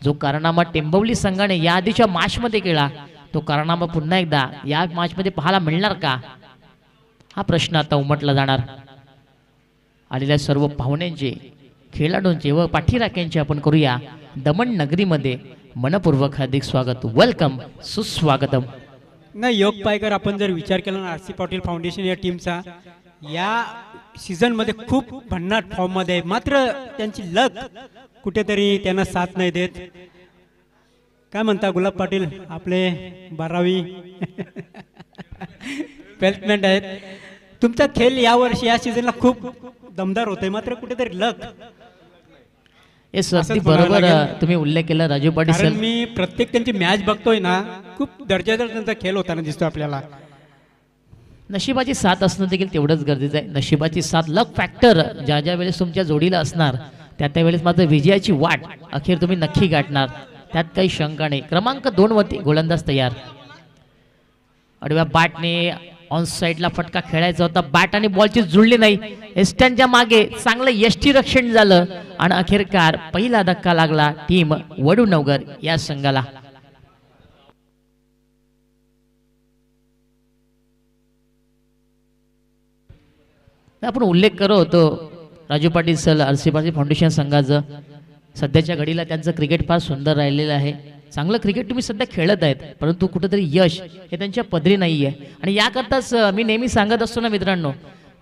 जो कारनामा टेंबवली संघाने या आधीच्या मॅच मध्ये केला तो कारनामा पुन्हा एकदा या मॅच मध्ये पाहायला मिळणार का हा प्रश्न आता उमटला जाणार. आलेल्या सर्व पाहुण्यांचे खेळाडूंचे व पाठीराख्यांचे आपण करूया दमण नगरीमध्ये मनपूर्वक हार्दिक स्वागत. वेलकम सुस्वागतम. नाही योग पायकर आपण जर विचार केला ना आर.सी. पाटील फाउंडेशन या टीमचा या सीझन मध्ये खूप भन्नाट फॉर्म मध्ये आहे. मात्र त्यांची लक कुठेतरी त्यांना साथ नाही देत. काय म्हणता गुलाब पाटील आपले 12वी बेल्टमॅन आहेत. तुमचा खेळ या वर्षी या सीझनला खूप दमदार होतोय मात्र कुठेतरी लक. अगदी बरोबर तुम्ही उल्लेख केला राजू पाटील सर. मी प्रत्येक त्यांची मॅच बघतोय ना खूप दर्जादार त्यांचा खेळ होताना दिसतो आपल्याला. नशिबाची साथ असणं देखील तेवढंच गरजेचं आहे. नशिबाची साथ लक फॅक्टर ज्या ज्या वेळेस तुमच्या जोडीला असणार त्या त्यावेळेस मात्र विजयाची वाट अखेर तुम्ही नक्की गाठणार त्यात काही शंका नाही. क्रमांक 2 वरती गोलंदाज तयार. आडव्या बॅटने ऑन साइडला फटका खेळायचा होता. बॅट आणि बॉलची जुळली नाही. एस्टनच्या मागे चांगलं यष्टी रक्षण झालं आणि अखेरकार पहिला धक्का लागला टीम वडूनगर या संघाला. आपण उल्लेख करत होतो Raju Patil sir RC. Patil foundation संघाचं. सध्याच्या घडीला त्यांचं क्रिकेट फार सुंदर राहिलेलं आहे. चांगलं क्रिकेट तुम्ही सध्या खेळत आहेत परंतु कुठेतरी यश हे त्यांच्या पदरी नाही आहे. आणि याकरताच मी नेहमी सांगत असतो ना मित्रांनो,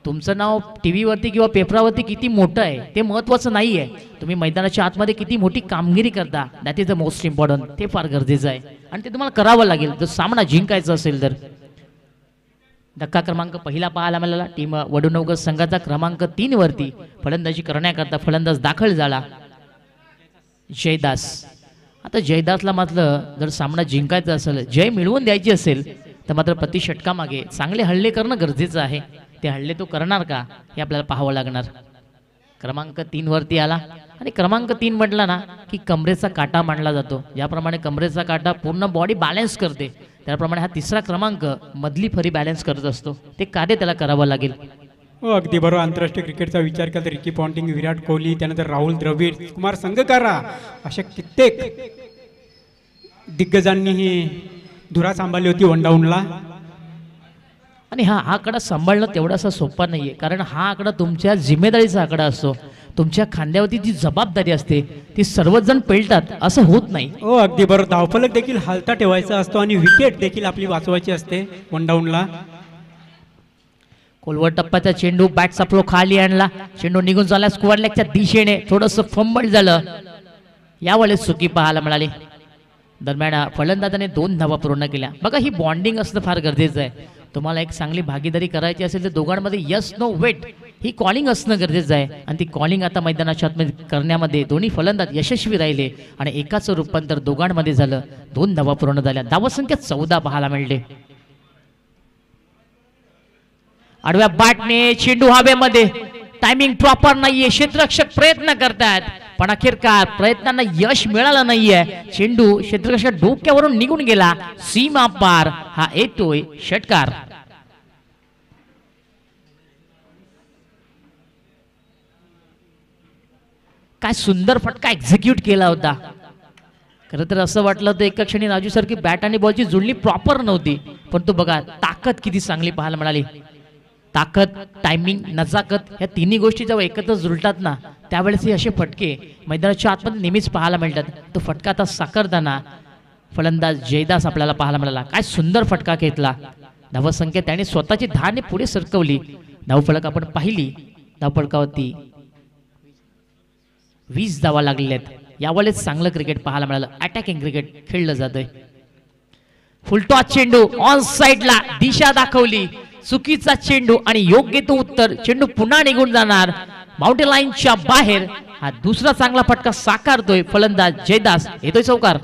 तुमचं नाव टी व्हीवरती किंवा पेपरावरती किती मोठं आहे ते महत्त्वाचं नाही आहे. तुम्ही मैदानाच्या आतमध्ये किती मोठी कामगिरी करता that is the most important. ते फार गरजेचं आहे आणि ते तुम्हाला करावं लागेल जर सामना जिंकायचा असेल तर. धक्का क्रमांक पहिला पाहायला मिळाला. टीम वडूनगर संघाचा क्रमांक 3 वरती फलंदाजी करण्याकरता फलंदाज दाखल झाला जयदास. आता जयदासला मात्र जर सामना जिंकायचा असेल जय मिळवून द्यायची असेल तर मात्र प्रति षटकामागे चांगले हल्ले करणं गरजेचं आहे. ते हल्ले तो करणार का हे आपल्याला पाहावं लागणार. क्रमांक 3 वरती आला आणि क्रमांक 3 म्हटला ना की कमरेचा काटा मांडला जातो. ज्याप्रमाणे कमरेचा काटा पूर्ण बॉडी बॅलन्स करते त्याप्रमाणे हा 3रा क्रमांक मधली फरी बॅलन्स करत असतो. ते कार्य त्याला करावं लागेल. हो अगदी बरोबर. आंतरराष्ट्रीय क्रिकेटचा विचार केला तर रिकी पॉन्टिंग, विराट कोहली, त्यानंतर राहुल द्रविड, कुमार संगकारा अशा कित्येक दिग्गजांनीही धुरा सांभाळली होती वन डाऊनला. आणि हा आकडा सांभाळणं तेवढासा सोपा नाही आहे, कारण हा आकडा तुमच्या जिम्मेदारीचा आकडा असतो. तुमच्या खांद्यावरती जी जबाबदारी असते ती सर्वजण पेलतात असं होत नाही. हो अगदी बरोबर. धावफलक देखील हालता ठेवायचा असतो आणि विकेट देखील आपली वाचवायची असते वन डाऊनला. खोलवर टप्प्याचा चेंडू बॅटचा फ्लो खाली आणला, चेंडू निघून झाला स्क्वेअर लेगच्या दिशेने, थोडंसं फंबल झालं. यावेळेस चुकी पाहायला मिळाली. दरम्यान फलंदाजाने 2 धावा पूर्ण केल्या. बघा ही बॉन्डिंग असणं फार गरजेचं आहे. तुम्हाला एक चांगली भागीदारी करायची असेल तर दोघांमध्ये यस नो वेट ही कॉलिंग असणं गरजेचं आहे. आणि ती कॉलिंग आता मैदानाच्या आतमध्ये करण्यामध्ये दोन्ही फलंदाज यशस्वी राहिले आणि एकाचं रूपांतर दोघांमध्ये झालं. 2 धावा पूर्ण झाल्या. धावसंख्या 14 पाहायला मिळते. आडव्या बॅटने चेंडू हवेमध्ये, टायमिंग प्रॉपर नाहीये, क्षेत्ररक्षक प्रयत्न करतात पण अखेरकार प्रयत्नांना यश मिळालं नाहीये. चेंडू क्षेत्ररक्षक डोक्यावरून निघून गेला, सीमा पार. हा येतोय षटकार. काय सुंदर फटका एक्झिक्यूट केला होता. खरं तर असं वाटलं होतं एका क्षणी राजू सर की बॅट आणि बॉलची जुळणी प्रॉपर नव्हती, पण तो बघा ताकद किती चांगली पाहायला मिळाली. ताकद, टायमिंग, नजाकत ह्या तिन्ही गोष्टी जेव्हा एकत्र जुळतात ना त्यावेळेस हे असे फटके मैदानाच्या आतमध्ये नेहमीच पाहायला मिळतात. तो फटका आता साकारताना फलंदाज जयदास आपल्याला पाहायला मिळाला. काय सुंदर फटका घेतला. धावसंख्या त्याने स्वतःची धाने पुढे सरकवली. धावफलक आपण पाहिली, धावफलकावरती 20 धावा लागलेल्या आहेत. यावेळेस चांगलं क्रिकेट पाहायला मिळालं. अटॅकिंग क्रिकेट खेळलं जातंय. फुलटॉस चेंडू ऑन साइडला दिशा दाखवली, चुकीचा चेंडू आणि योग्य तो उत्तर. चेंडू पुन्हा निघून जाणार बाउंड्री लाईनच्या बाहेर. हा दुसरा चांगला फटका साकारतोय फलंदाज जयदास. येतोय चौकार.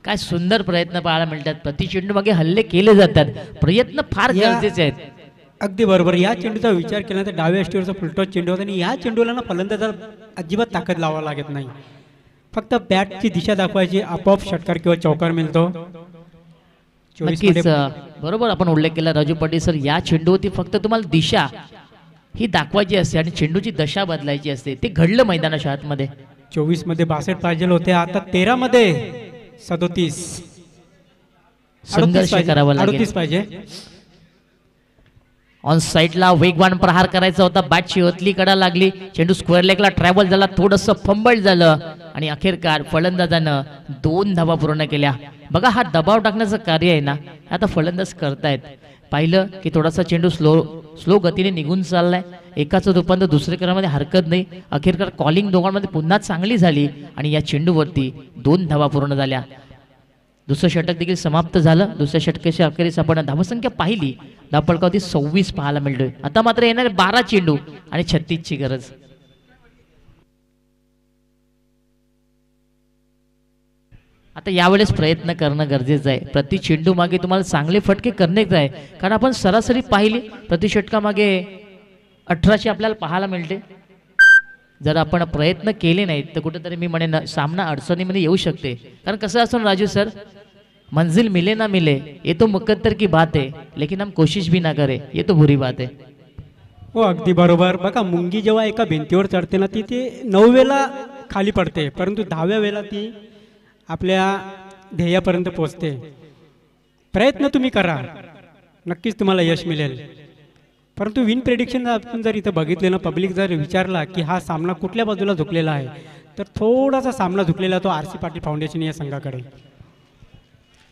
काय सुंदर प्रयत्न पाहायला मिळतात. प्रति चेंडू मागे हल्ले केले जातात. प्रयत्न फार गरजेचे आहेत. अगदी बरोबर. या चेंडूचा विचार केला तर डाव्या अष्टीवरचा फुलटॉस चेंडू होता आणि या चेंडूला ना फलंदाजाला अजिबात ताकद लावावा लागत नाही. फक्त बॅटची दिशा दाखवायची, आपोआप षटकार किंवा चौकार मिळतो. नक्कीच बरोबर आपण उल्लेख केला राजू पाटील सर. या चेंडूवरती फक्त तुम्हाला दिशा ही दाखवायची असते आणि चेंडूची दशा बदलायची असते. ते घडलं मैदानाच्या आतमध्ये. 24 मध्ये 62 पाहिजे होते, आता 13 मध्ये 37. संघर्ष करावा लागेल. 38 पाहिजे. ऑन साइडला वेगवान प्रहार करायचा होता. बॅटची ओतली कडा लागली, चेंडू स्क्वेअर लेगला ट्रॅव्हल झाला, थोडंसं फंबल झालं आणि अखेरकार फलंदाजानं 2 धावा पूर्ण केल्या. बघा हा दबाव टाकण्याचं कार्य आहे ना आता फलंदाज करतायत. पाहिलं की थोडासा चेंडू स्लो गतीने निघून चाललाय. एकाचं रूपांतर दुसऱ्या करामध्ये हरकत नाही. अखेरकार कॉलिंग दोघांमध्ये पुन्हा चांगली झाली आणि या चेंडूवरती 2 धावा पूर्ण झाल्या. दुसरं षटक देखील समाप्त झालं. दुसऱ्या षटकाच्या अखेरीस आपण धावसंख्या पाहिली, धावफलकावरती 26 पाहायला मिळतोय. आता मात्र येणारे 12 चेंडू आणि 36 ची गरज. आता यावेळेस प्रयत्न करणं गरजेचं आहे. प्रति चेंडू मागे तुम्हाला चांगले फटके करण्याचं आहे, कारण आपण सरासरी पाहिली प्रति षटकामागे 18 आपल्याला पाहायला मिळते. जर आपण प्रयत्न केले नाहीत तर कुठेतरी मी म्हणेन सामना अडचणीमध्ये येऊ शकते. कारण कसं असतं राजू सर, मंजिल मिले ना मिले ये तो मुकद्दर की बात है, लेकिन हम कोशिश भी ना करे ये तो बुरी बात है. हो अगदी बरोबर. बघा मुंगी जेव्हा एका भिंतीवर चढते ना ती ते 9 वेळा खाली पडते, परंतु 10व्या वेळेला ती आपल्या ध्येयापर्यंत पोहोचते. प्रयत्न तुम्ही करा, नक्कीच तुम्हाला यश मिळेल. परंतु विन प्रेडिक्शन आपण जर इथं बघितले ना, पब्लिक जर विचारला की हा सामना कुठल्या बाजूला झुकलेला आहे, तर थोडासा सामना झुकलेला तो RC पाटील फाउंडेशन या संघाकडे.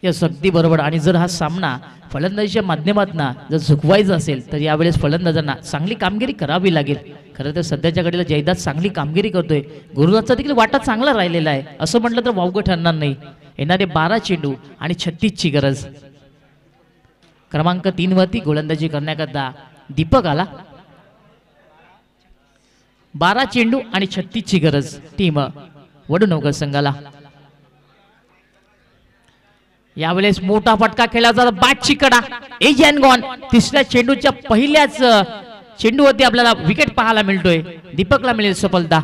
यस अगदी बरोबर. आणि जर हा सामना फलंदाजीच्या माध्यमातून जर झुकवायचा असेल तर यावेळेस फलंदाजांना चांगली कामगिरी करावी लागेल. खरं तर सध्याच्या घडीला जयदास चांगली कामगिरी करतोय. गुरुनाथचा देखील वाटा चांगला राहिलेला आहे, असं म्हटलं तर वावगं ठरणार नाही. येणारे 12 चेंडू आणि 36 ची गरज. क्रमांक 3 वरती गोलंदाजी करण्याकरता दीपक आला. 12 चेंडू आणि 36 ची गरज टीम वडूनगर संघाला. यावेळेस मोठा फटका खेळला जातो. बॅटची कडा एज अँड गॉन. तिसऱ्या चेंडूच्या पहिल्याच चेंडूवरती आपल्याला विकेट पाहायला मिळतोय. दीपकला मिळेल सफलता.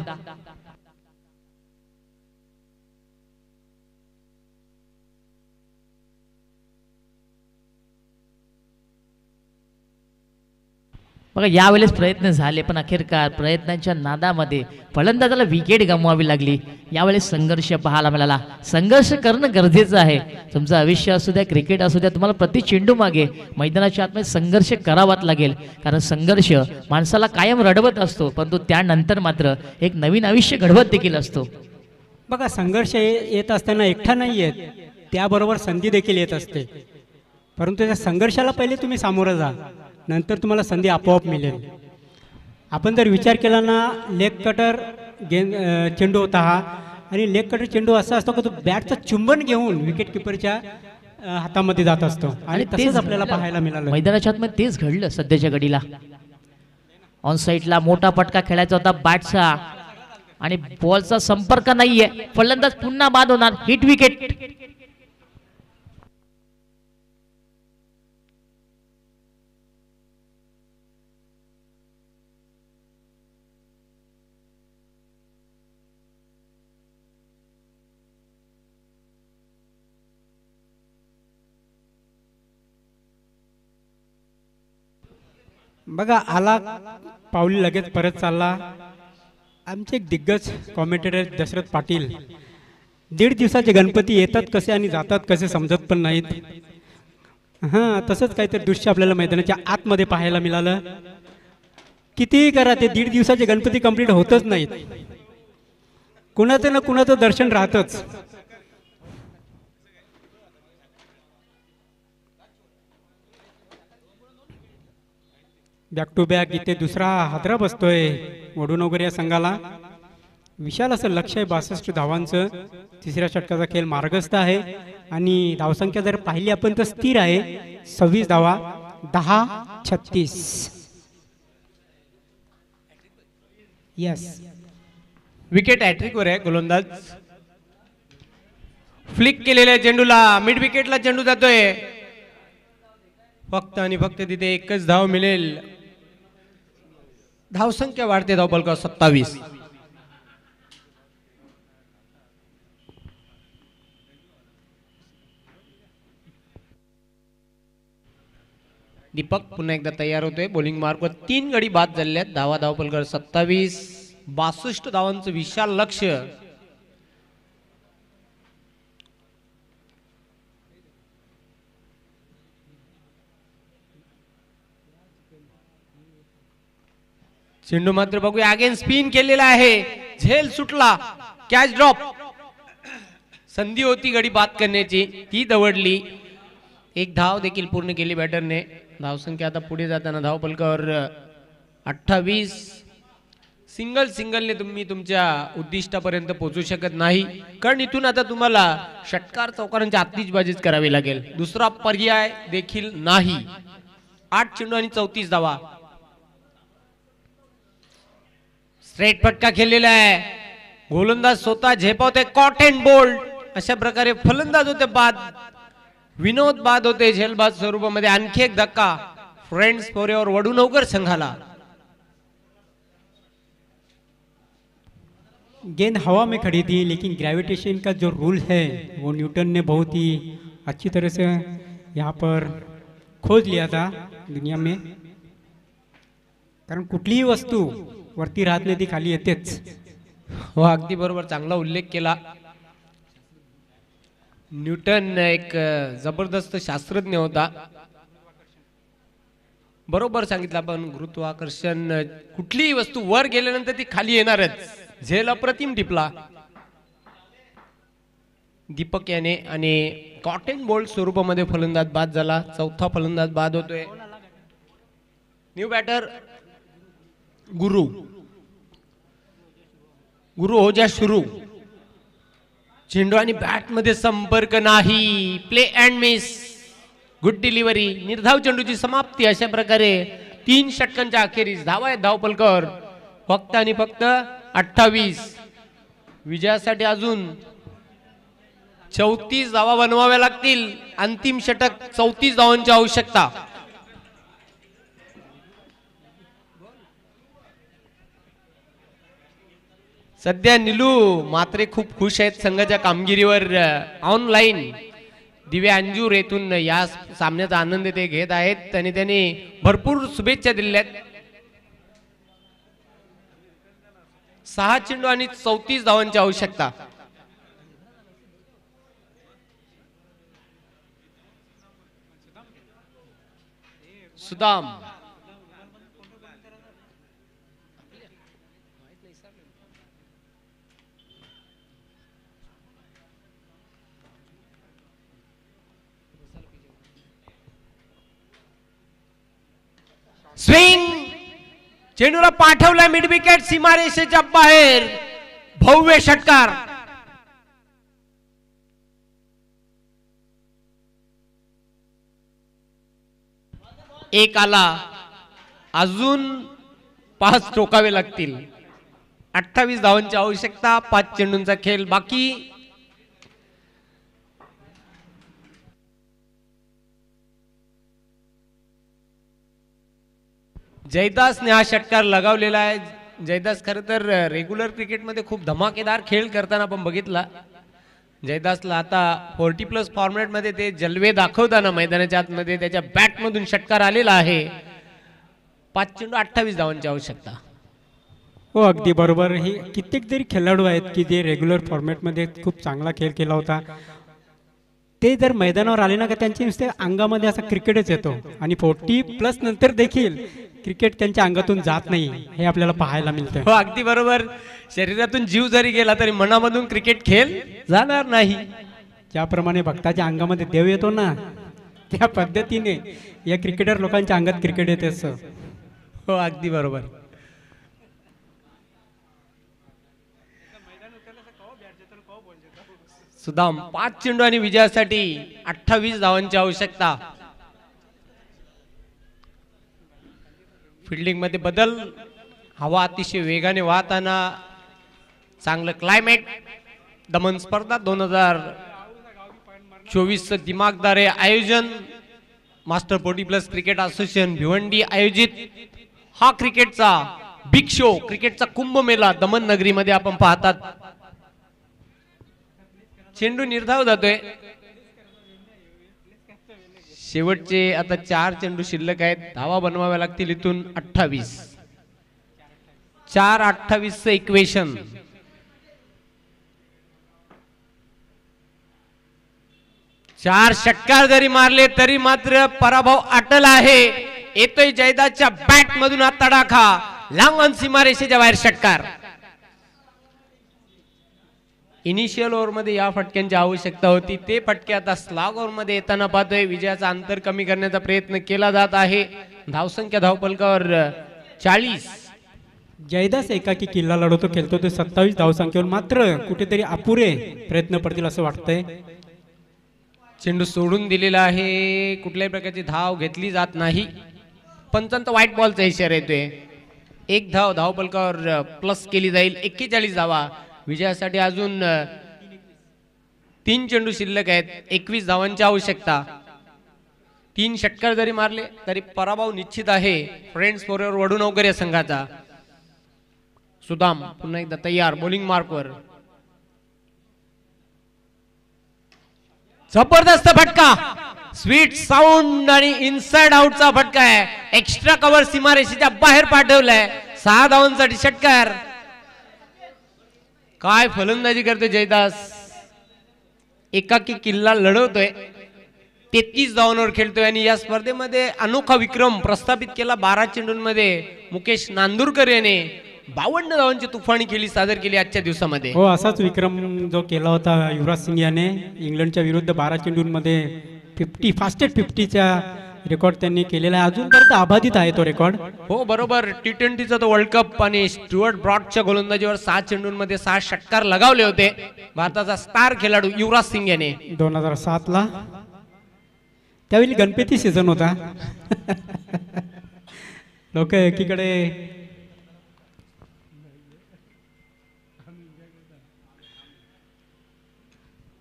बघा यावेळेस प्रयत्न झाले पण अखेरकार प्रयत्नांच्या नादामध्ये फलंदाजाला विकेट गमवावी लागली. यावेळेस संघर्ष पाहायला मिळाला. संघर्ष करणं गरजेचं आहे. तुमचं आयुष्य असू द्या, क्रिकेट असू द्या, तुम्हाला प्रति चेंडू मागे मैदानाच्या आतमध्ये संघर्ष करावाच लागेल. कारण संघर्ष माणसाला कायम रडवत असतो परंतु त्यानंतर मात्र एक नवीन आयुष्य घडवत देखील असतो. बघा संघर्ष येत असताना एकटा नाही येत, त्याबरोबर संधी देखील येत असते. परंतु त्या संघर्षाला पहिले तुम्ही सामोरं जा, नंतर तुम्हाला संधी आपोआप मिळेल. आपण जर विचार केला ना, लेग कटर चेंडू होता हा, आणि लेग कटर चेंडू असा असतो की तो बॅटचं चुंबन घेऊन विकेट किपरच्या हातामध्ये जात असतो आणि तेच आपल्याला पाहायला मिळालं. मैदानाच्या आतमध्ये तेच घडलं सध्याच्या घडीला. ऑन साईडला मोठा फटका खेळायचा होता बॅटचा आणि बॉलचा संपर्क नाहीये. फलंदाज पुन्हा बाद होणार. Hit wicket. बघा आला पाऊली लगेच परत चालला. आमचे एक दिग्गज कॉमेंटेटर दशरथ पाटील, 1.5 दिवसाचे गणपती येतात कसे आणि जातात कसे समजत पण नाहीत. हां, तसंच काहीतरी दृश्य आपल्याला मैदानाच्या आतमध्ये पाहायला मिळालं. कितीही करा ते 1.5 दिवसाचे गणपती कंप्लीट होतच नाहीत. कुणाचं ना कुणाचं दर्शन राहतच. बॅक टू बॅक इथे दुसरा हादरा बसतोय वडून वगैरे या संघाला. विशाल असं लक्ष आहे 62 धावांचं. तिसऱ्या षटकाचा खेळ मार्गस्थ आहे आणि धावसंख्या जर पाहिली आपण तर स्थिर आहे 26 धावा, 10-36. यस, विकेट हॅट्रिक वर आहे गोलंदाज. फ्लिक केलेल्या चेंडूला मिड विकेटला चेंडू जातोय. फक्त आणि फक्त तिथे एकच धाव मिळेल. धावसंख्या वाढते. धावफलक 27. दीपक पुन्हा एकदा तयार होतोय. बॉलिंग मार्कवर 3 गडी बाद झालेल्या आहेत. धावफलक 27. 62 धावांचं विशाल लक्ष. चेंडू मात्र बघूया अगेन स्पिन केलेला आहे. झेल सुटला. Catch drop. संधी होती गडी बाद करण्याची, ती दवडली. एक धाव देखील पूर्ण केली बॅटरने. धावसंख्या आता पुढे जाताना धावफलकावर 28. सिंगलने तुम्ही तुमच्या उद्दिष्टापर्यंत पोहोचू शकत नाही, कारण इथून आता तुम्हाला षटकार चौकारांची आतिषबाजीच करावी लागेल. दुसरा पर्याय देखील नाही. 8 चेंडू आणि 34 धावा. स्ट्रेट फटका खेळलेला आहे. गोलंदाज स्वतः झेपावते. Cotton bold. अशा प्रकारे फलंदाज होते बाद. विनोद बाद होते झेलबाद स्वरूपामध्ये. आणखी एक धक्का फ्रेंड्स फोरेवर वडूनवकर संघाला. गेंद हवा में खड़ी थी लेकिन ग्रेविटेशन का जो रूल है वो न्यूटन ने बहुत ही अच्छी तरह से यहाँ पर खोज लिया था दुनिया में. कारण कुठलीही वस्तू वरती राहत नाही, ती खाली येतेच. हो, अगदी बरोबर. चांगला उल्लेख केला. न्यूटन एक जबरदस्त शास्त्रज्ञ होता. बरोबर सांगितलं आपण. गुरुत्वाकर्षण, कुठलीही वस्तू वर गेल्यानंतर ती खाली येणारच. झेल अप्रतिम टिपला दीपक याने आणि कॉटन बोल्ट स्वरूपामध्ये फलंदाज बाद झाला. चौथा फलंदाज बाद होतोय. न्यू बॅटर गुरु हो जा सुरू. चेंडू आणि बॅट मध्ये संपर्क नाही. Play and miss. Good delivery. निर्धाव चेंडूची समाप्ती. अशा प्रकारे 3 षटकांच्या अखेरीस धावा आहेत धावफलकावर. फक्त आणि फक्त 28. विजयासाठी अजून 34 धावा बनवाव्या लागतील. अंतिम षटक 34 धावांची आवश्यकता. सध्या निलू मात्रे खूप खुश आहेत संघाच्या कामगिरीवर. ऑनलाईन दिव्या अंजूर येथून या सामन्याचा आनंद ते घेत आहेत आणि त्यांनी भरपूर शुभेच्छा दिल्या आहेत. 6 चेंडू आणि 34 धावांची आवश्यकता. सुदाम स्विंग, चेंडूला पाठवलाय मिड विकेट सीमारेषेच्या बाहेर. भव्य षटकार. एक आला, अजून 5 ठोकावे लागतील. 28 धावांची आवश्यकता. 5 चेंडूंचा खेळ बाकी. जयदासने हा षटकार लगावलेला आहे. जयदास खरं तर रेग्युलर क्रिकेटमध्ये खूप धमाकेदार खेळ करताना आपण बघितला. जयदासला आता 40+ फॉर्मॅटमध्ये ते जलवे दाखवताना मैदानाच्या आतमध्ये त्याच्या बॅटमधून षटकार आलेला आहे. 5 चेंडू 28 धावांची आवश्यकता. हो अगदी बरोबर. हे कित्येक तरी खेळाडू आहेत की जे रेग्युलर फॉर्मॅटमध्ये खूप चांगला खेळ केला होता. ते जर मैदानावर आले ना का त्यांच्या नुसते अंगामध्ये असा क्रिकेटच येतो आणि 40+ नंतर देखील क्रिकेट त्यांच्या अंगातून जात नाही, हे आपल्याला पाहायला मिळतं. हो अगदी बरोबर. शरीरातून जीव जरी गेला तरी मनामधून क्रिकेट खेळ जाणार नाही. ज्याप्रमाणे भक्ताच्या अंगामध्ये देव येतो ना, त्या पद्धतीने या क्रिकेटर लोकांच्या अंगात क्रिकेट येते असं. हो अगदी बरोबर. सुदाम 5 चेंडू आणि विजयासाठी 28 धावांची आवश्यकता. फिल्डिंग मध्ये बदल. हवा अतिशय वेगाने वाहताना चांगलं क्लायमेट. दमन स्पर्धा 2024 दिमागदार आयोजन. मास्टर 40+ क्रिकेट असोसिएशन भिवंडी आयोजित हा क्रिकेटचा बिग शो, क्रिकेटचा कुंभमेळा दमन नगरीमध्ये आपण पाहतात. चेंडू निर्धाव जातोय. शेवटचे आता 4 चेंडू शिल्लक आहेत. धावा बनवाव्या लागतील इथून 28. 4-28 इक्वेशन. चार षटकार जरी मारले तरी मात्र पराभव अटल आहे. येतोय जयदासच्या बॅट मधून हा तडाखा. लांब सीमारेषेच्या बाहेर षटकार. इनिशियल ओव्हर मध्ये या फटक्यांची आवश्यकता होती. ते फटके आता स्लॉग ओव्हर मध्ये येताना पाहतोय. विजयाचा अंतर कमी करण्याचा प्रयत्न केला जात आहे. धावसंख्या धावपलकावर 40. जयदास एकाकी किल्ला लढवतो, खेळतो ते 27 धावसंख्येवर, मात्र कुठेतरी अपुरे प्रयत्न पडतील असं वाटतंय. चेंडू सोडून दिलेला आहे. कुठल्याही प्रकारची धाव घेतली जात नाही. पंचांचा व्हाईट बॉलचा इशारा येतोय. 1 धाव धावपलकावर प्लस केली जाईल. 41 धावा. विजयासाठी अजून 3 चेंडू शिल्लक आहेत. 21 धावांची आवश्यकता. 3 षटकार जरी मारले तरी पराभव निश्चित आहे फ्रेंड्स फॉरवर वडूनवकर या संघाचा. सुदाम पुन्हा एकदा तयार बॉलिंग मार्कवर. जबरदस्त फटका. स्वीट साऊंड आणि इनसाइड आउटचा फटका आहे. एक्स्ट्रा कव्हर सीमारेषेच्या बाहेर पाठवलाय. 6 धावांसाठी षटकार. काय फलंदाजी करते जयदास. एकाकी किल्ला लढवतोय. 33 धावांवर खेळतोय आणि या स्पर्धेमध्ये अनोखा विक्रम प्रस्थापित केला. 12 चेंडूंमध्ये मुकेश नांदुरकर याने 52 धावांची तुफानी केली सादर केली आजच्या दिवसामध्ये. हो असाच विक्रम जो केला होता युवराज सिंग याने इंग्लंडच्या विरुद्ध 12 चेंडूंमध्ये 50 फास्टेस्ट 50चा रेकॉर्ड त्यांनी केलेला आहे. अजूनपर्यंत अबाधित आहे तो रेकॉर्ड. हो बरोबर. T20चा तो वर्ल्ड कप आणि स्टुअर्ट ब्रॉडच्या गोलंदाजीवर 6 चेंडूंमध्ये 6 षटकार लगावले होते भारताचा स्टार खेळाडू युवराज सिंग याने 2007 ला. त्यावेळी गणपती सीझन होता. लोक एकीकडे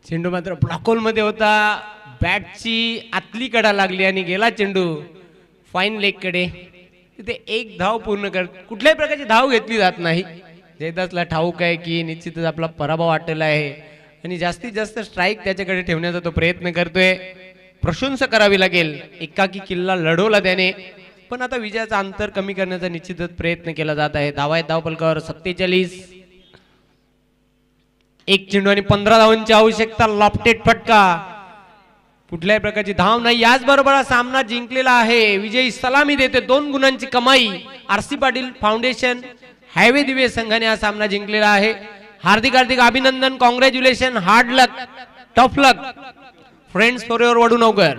चेंडू मात्र ब्लॉकहोल मध्ये होता. बॅटची आतली कडा लागली आणि गेला चेंडू फाईन लेग कडे. तिथे 1 धाव पूर्ण कर. कुठल्याही प्रकारची धाव घेतली जात नाही. जयदासला ठाऊक आहे की निश्चितच आपला पराभव वाटलेला आहे आणि जास्तीत जास्त स्ट्राईक त्याच्याकडे ठेवण्याचा तो प्रयत्न करतोय. प्रशंसा करावी लागेल. एकाकी किल्ला लढवला त्याने. पण आता विजयाचं अंतर कमी करण्याचा निश्चितच प्रयत्न केला जात आहे. धावा आहेत धावफलकावर 47. एक चेंडू आणि 15 धावांची आवश्यकता. लॉफ्टेड फटका, कुठल्याही प्रकारची धाव नाही. याचबरोबर हा सामना जिंकलेला आहे. विजयी सलामी देते 2 गुणांची कमाई. आरसी पाटील फाउंडेशन हायवे दिवे संघाने हा सामना जिंकलेला आहे. हार्दिक हार्दिक अभिनंदन. Congratulation. Hard luck, tough luck friends for your Vadunagar.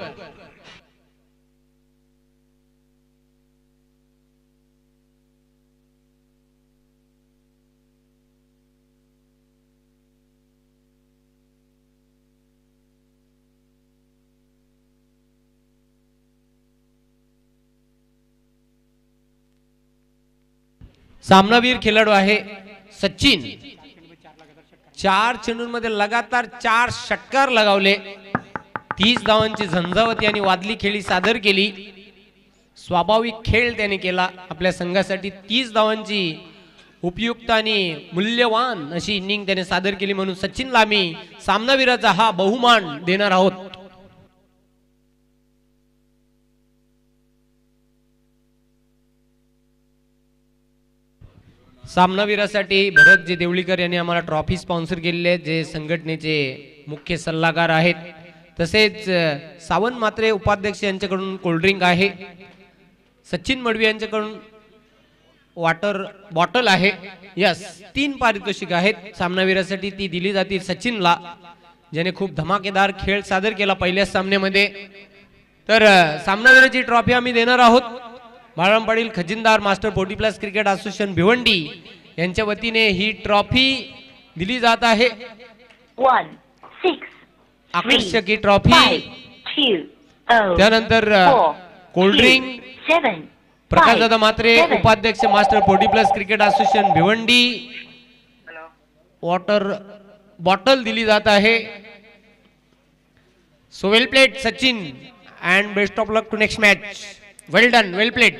सामनावीर खेळाडू आहे सचिन. 4 चेंडूंमध्ये लगातार 4 षटकार लगावले. 30 धावांची झंझावती आणि वादली खेळी सादर केली. स्वाभाविक खेळ त्याने केला आपल्या संघासाठी. 30 धावांची उपयुक्त आणि मूल्यवान अशी इनिंग त्याने सादर केली. म्हणून सचिनला आम्ही सामनावीराचा हा बहुमान देणार आहोत. सामनावीरासाठी भरतजी देवळीकर यांनी आम्हाला ट्रॉफी स्पॉन्सर केलेली आहे, जे संघटनेचे मुख्य सल्लागार आहेत. तसेच सावंत मात्रे उपाध्यक्ष यांच्याकडून कोल्ड्रिंक आहे. सचिन मडवी यांच्याकडून वॉटर बॉटल आहे. यस, 3 पारितोषिक आहेत सामनावीरासाठी. ती दिली जातील सचिनला, ज्याने खूप धमाकेदार खेळ सादर केला पहिल्याच सामन्यामध्ये. तर सामनावीराची ट्रॉफी आम्ही देणार आहोत. बाळराम पाटील खजिनदार मास्टर 40+ क्रिकेट असोसिएशन भिवंडी यांच्या वतीने ही ट्रॉफी दिली जात आहे. 1 6 आकर्षक ही ट्रॉफी. त्यानंतर कोल्ड्रिंक. 7 प्रकाशदादा मात्रे उपाध्यक्ष master 40+ cricket association Bhiwandi water bottle दिली जात आहे. So well played Sachin and best of luck to next match. Well done, well played.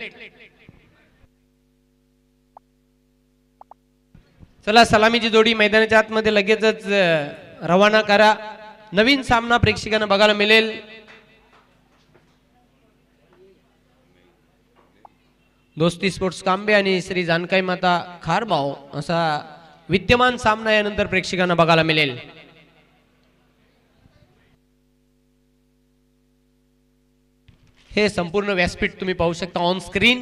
चला, सलामीची जोडी मैदानाच्या आतमध्ये लगेचच रवाना करा. नवीन सामना प्रेक्षकांना बघायला मिळेल. दोस्ती स्पोर्ट्स कांबे आणि श्री जानकाई माता खारबाव असा विद्यमान सामना यानंतर प्रेक्षकांना बघायला मिळेल. हे संपूर्ण व्यासपीठ तुम्ही पाहू शकता ऑन स्क्रीन.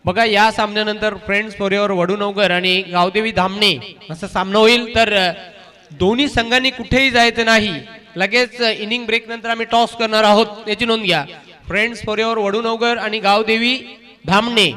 बघा, या सामन्यानंतर फ्रेंड्स फॉर युअर वडूनगर आणि गावदेवी धामणे असा सामना होईल. तर दोन्ही संघांनी कुठेही जायचं नाही. लगेच इनिंग ब्रेक नंतर आम्ही टॉस करणार आहोत, याची नोंद घ्या. फ्रेंड्स फॉर युअर वडूनगर आणि गावदेवी धामणे.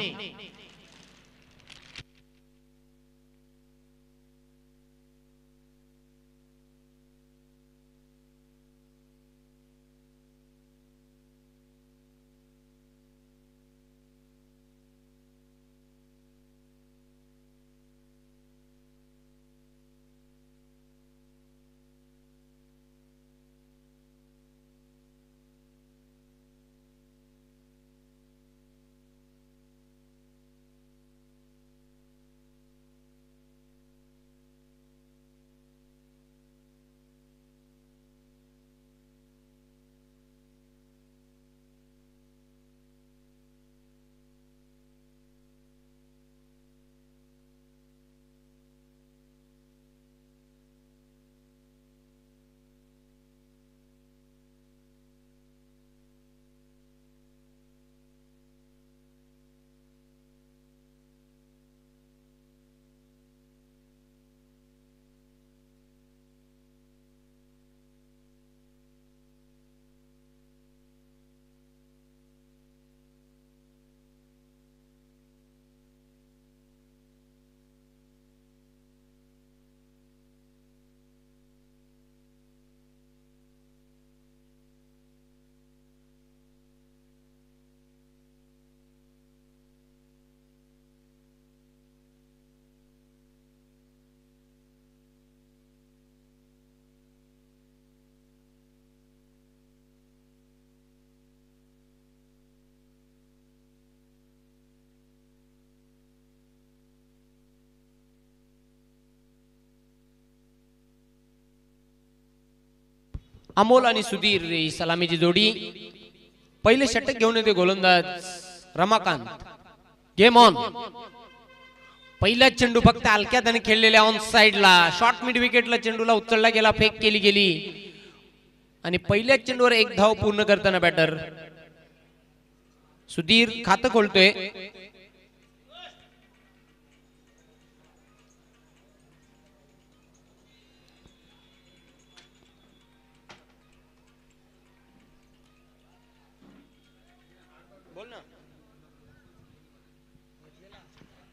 अमोल आणि सुधीर ही सलामीची जोडी. पहिले षटक घेऊन येते गोलंदाज रमाकांत. Game on. पहिला चेंडू फक्त हलक्यात आणि खेळलेल्या ऑन साइडला शॉर्ट मिड विकेटला चेंडूला उचलला गेला, फेक केली गेली आणि पहिल्या चेंडूवर एक धाव पूर्ण करताना बॅटर सुधीर खातं खोलतोय.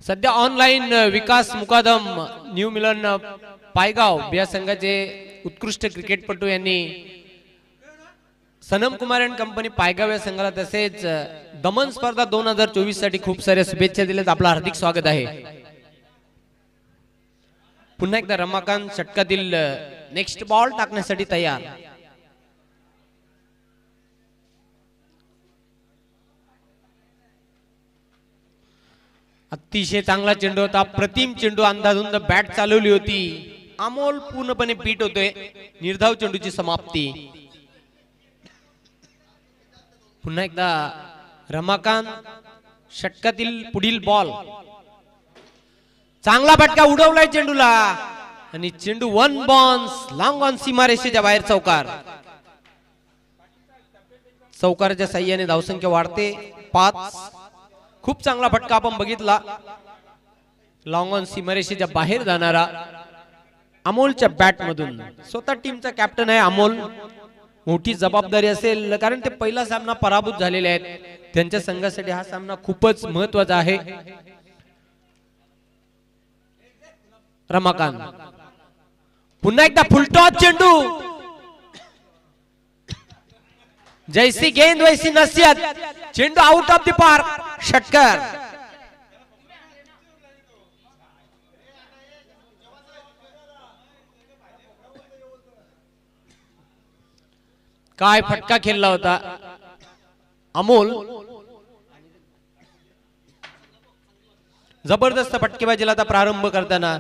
सध्या ऑनलाईन विकास मुकादम न्यू मिलन पायगाव या संघाचे उत्कृष्ट क्रिकेटपटू यांनी सनम कुमार अँड कंपनी पायगाव या संघाला तसेच दमन स्पर्धा 2024 साठी खूप साऱ्या शुभेच्छा दिल्यात. आपलं हार्दिक स्वागत आहे. पुन्हा एकदा रमाकांत षटकातील नेक्स्ट बॉल टाकण्यासाठी तयार. अतिशय चांगला चेंडू होता. प्रतिम चेंडू अंदाधुंद बॅट चालवली होती. अमोल पूर्णपणे बीट होतोय. निर्धाव चेंडूची समाप्ती. पुन्हा एकदा रमाकांत षटकातील पुढील बॉल. चांगला फटका उडवलाय चेंडूला आणि चेंडू वन बॉन्स लॉंग ऑन सीमारेषेच्या बाहेर चौकार. चौकाराच्या साह्याने धावसंख्या वाढते 5. खूप चांगला फटका आपण बघितला. लॉंग ऑन सीमारेषेच्या बाहेर जाणारा अमोलच्या बॅट मधून. स्वतः टीमचा कॅप्टन आहे अमोल. मोठी जबाबदारी असेल कारण ते पहिला सामना पराभूत झालेले आहेत. त्यांच्या संघासाठी हा सामना खूपच महत्वाचा आहे. रमाकांत पुन्हा एकदा फुलटॉस चेंडू. जैसी गेंद वैसी नसीहत. चेंडू आउट ऑफ द पार्क. षटकार. काय फटका खेळला होता अमोल. जबरदस्त फटकेबाजीला आता प्रारंभ करताना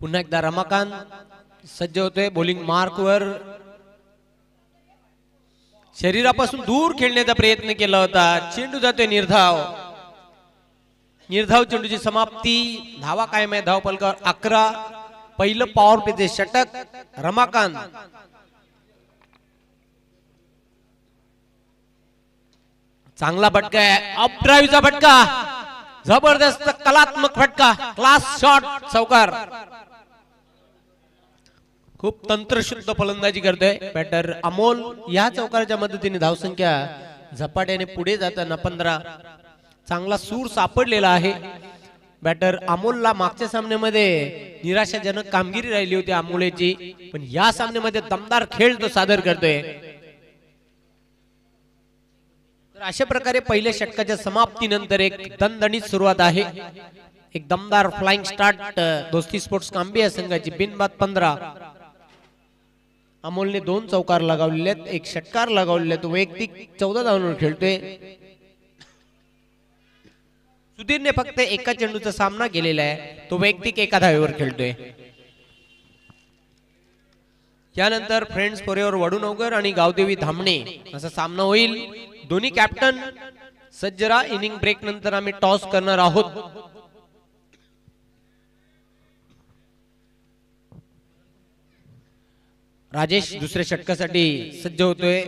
पुन्हा एकदा रमाकांत सज्ज होतोय. बॉलिंग मार्कवर शरीरापासून दूर खेळण्याचा प्रयत्न केला होता. चेंडू जातोय निर्धाव. निर्धाव चेंडूची समाप्ती. धावा कायम आहे धाव फलकावर 11. पहिलं पॉवर प्लेचे षटक रमाकांत. चांगला फटका आहे. अप ड्राईव्हचा फटका. जबरदस्त कलात्मक फटका. Class shot. चौकार. खूप तंत्रशुद्ध फलंदाजी करतोय बॅटर अमोल. या चौकाराच्या मदतीने धावसंख्या झपाट्याने पुढे जाताना 15. चांगला सूर सापडलेला आहे बॅटर अमोलला. मागच्या सामन्यामध्ये निराशाजनक कामगिरी राहिली होती अमोलची, पण या सामन्यामध्ये दमदार खेळ तो सादर करतोय. तर अशा प्रकारे पहिल्या षटकाच्या समाप्तीनंतर एक दणदणीत सुरुवात आहे. एक दमदार फ्लाइंग स्टार्ट दोस्ती स्पोर्ट्स कांबी या संघाची. बिनबाद 15. अमोलने 2 चौकार लगावलेले आहेत, 1 षटकार लगावलेले आहेत. वैयक्तिक 14 धावांवर खेळतोय. सुधीरने फक्त एका चेंडूचा सामना केलेला आहे. तो वैयक्तिक 1 धावेवर खेळतोय. यानंतर फ्रेंड्स फॉरएव्हर वडूनवगर आणि गावदेवी धामणे असा सामना होईल. दोन्ही कॅप्टन सज्जरा. इनिंग ब्रेक नंतर आम्ही टॉस करणार आहोत. राजेश दुसऱ्या षटकासाठी सज्ज होतोय.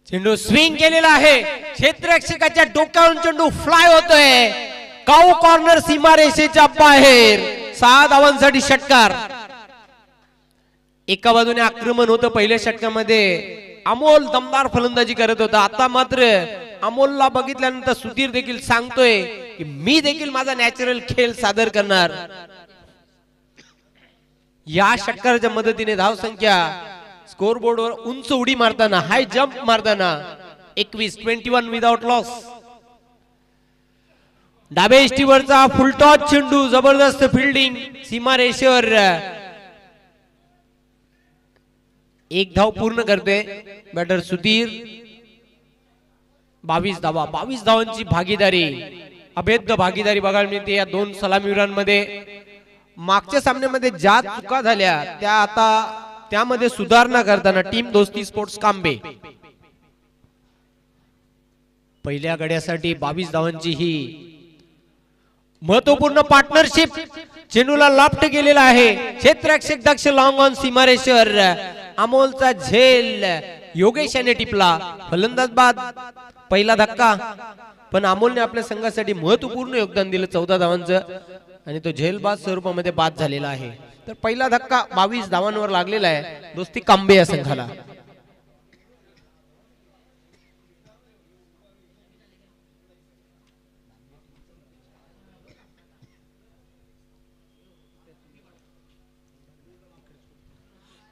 चेंडू स्विंग केलेला आहे. क्षेत्ररक्षकाच्या डोक्यावरून चेंडू फ्लाय होतोय. काऊ कॉर्नर सीमारेषेच्या बाहेर. 6 धावांसाठी षटकार. एका बाजूने आक्रमण होतं पहिल्या षटकामध्ये. अमोल दमदार फलंदाजी करत होता. आता मात्र अमोलला बघितल्यानंतर सुधीर देखील सांगतोय की मी देखील माझा नॅचरल खेळ सादर करणार. या षटकाराच्या मदतीने धावसंख्या स्कोरबोर्डवर उंच उडी मारताना, हाय जंप मारताना 21 विदाउट लॉस डाबे इष्टीवरचा फुलटॉस चेंडू, जबरदस्त फिल्डिंग, सीमारेषेवर एक धाव पूर्ण करते बॅटर सुधीर. 22 धावा, 22 धावांची भागीदारी, अभेद्य भागीदारी बघायला मिळते या दोन सलामीवीरांमध्ये. मागच्या सामन्यामध्ये ज्या चुका झाल्या त्या आता त्यामध्ये सुधारणा करताना टीम दोस्ती स्पोर्ट्स कांबे पहिल्या गड्यासाठी 22 धावांची ही महत्वपूर्ण पार्टनरशिप. चेंडूला लॉफ्ट केलेला आहे, क्षेत्ररक्षक दक्ष लॉंग ऑन सीमारेषेवर. अमोलचा झेल योगेश याने टिपला, फलंदाज बाद. पहिला धक्का, पण अमोलने आपल्या संघासाठी महत्वपूर्ण योगदान दिलं 14 धावांचं आणि तो झेल बाद स्वरूपामध्ये बाद झालेला आहे. तर पहिला धक्का 22 धावांवर लागलेला आहे दोस्ती कांबे या संघाला.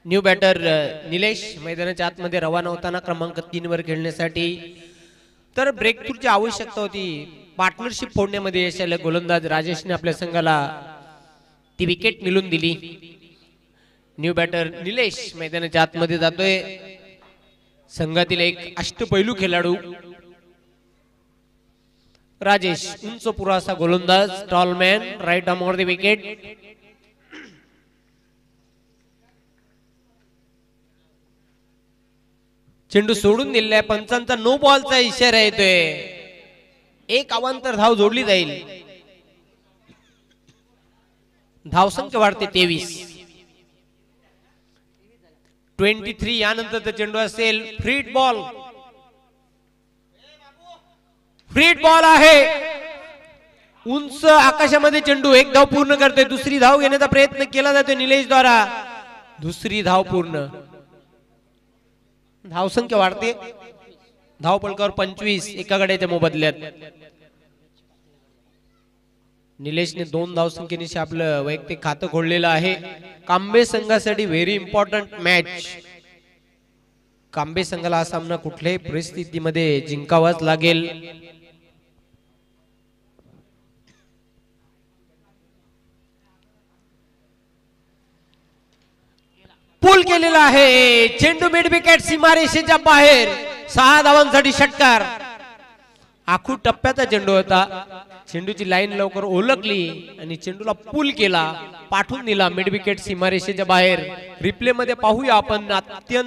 न्यू बॅटर निलेश मैदानाच्या आतमध्ये रवाना होताना क्रमांक 3 वर खेळण्यासाठी. तर ब्रेक थ्रूची आवश्यकता होती, पार्टनरशिप फोडण्यामध्ये यश आलं. गोलंदाज राजेशने आपल्या संघाला ती विकेट मिळवून दिली. न्यू बॅटर निलेश मैदानाच्या आतमध्ये जातोय. संघातील एक अष्टपैलू खेळाडू राजेश, उंच पुरासा गोलंदाज, tallman, right arm over the wicket. चेंडू सोडून दिलेला आहे, पंचांचा नो बॉलचा इशारा येतोय. एक अवांतर धाव जोडली जाईल. धावसंख्या वाढते 23. 23. यानंतरचा चेंडू असेल फ्रीट बॉल. फ्रीट बॉल आहे, उंच आकाशामध्ये चेंडू. एक धाव पूर्ण करतोय, दुसरी धाव घेण्याचा प्रयत्न केला जातोय निलेश द्वारा. दुसरी धाव पूर्ण, धावसंख्या वाढते. धाव फलकावर 25 एका गड्याच्या मोबदल्यात. निलेशने 2 धावसंख्येनिशी आपलं वैयक्तिक खातं खोललेलं आहे. कांबे संघासाठी व्हेरी इम्पॉर्टंट मॅच. कांबे संघाला हा सामना कुठल्याही परिस्थितीमध्ये जिंकावाच लागेल. पूल केलेला आहे, चेंडू मिड विकेट सीमारेषेच्या बाहेर. 6 धावांसाठी षटकार. आखू टप्प्याचा चेंडू होता, चेंडूची लाईन लवकर ओळखली आणि चेंडूला पूल केला, पाठवून दिला मिड विकेट सीमारेषेच्या बाहेर. रिप्ले मध्ये पाहूया आपण. अत्यंत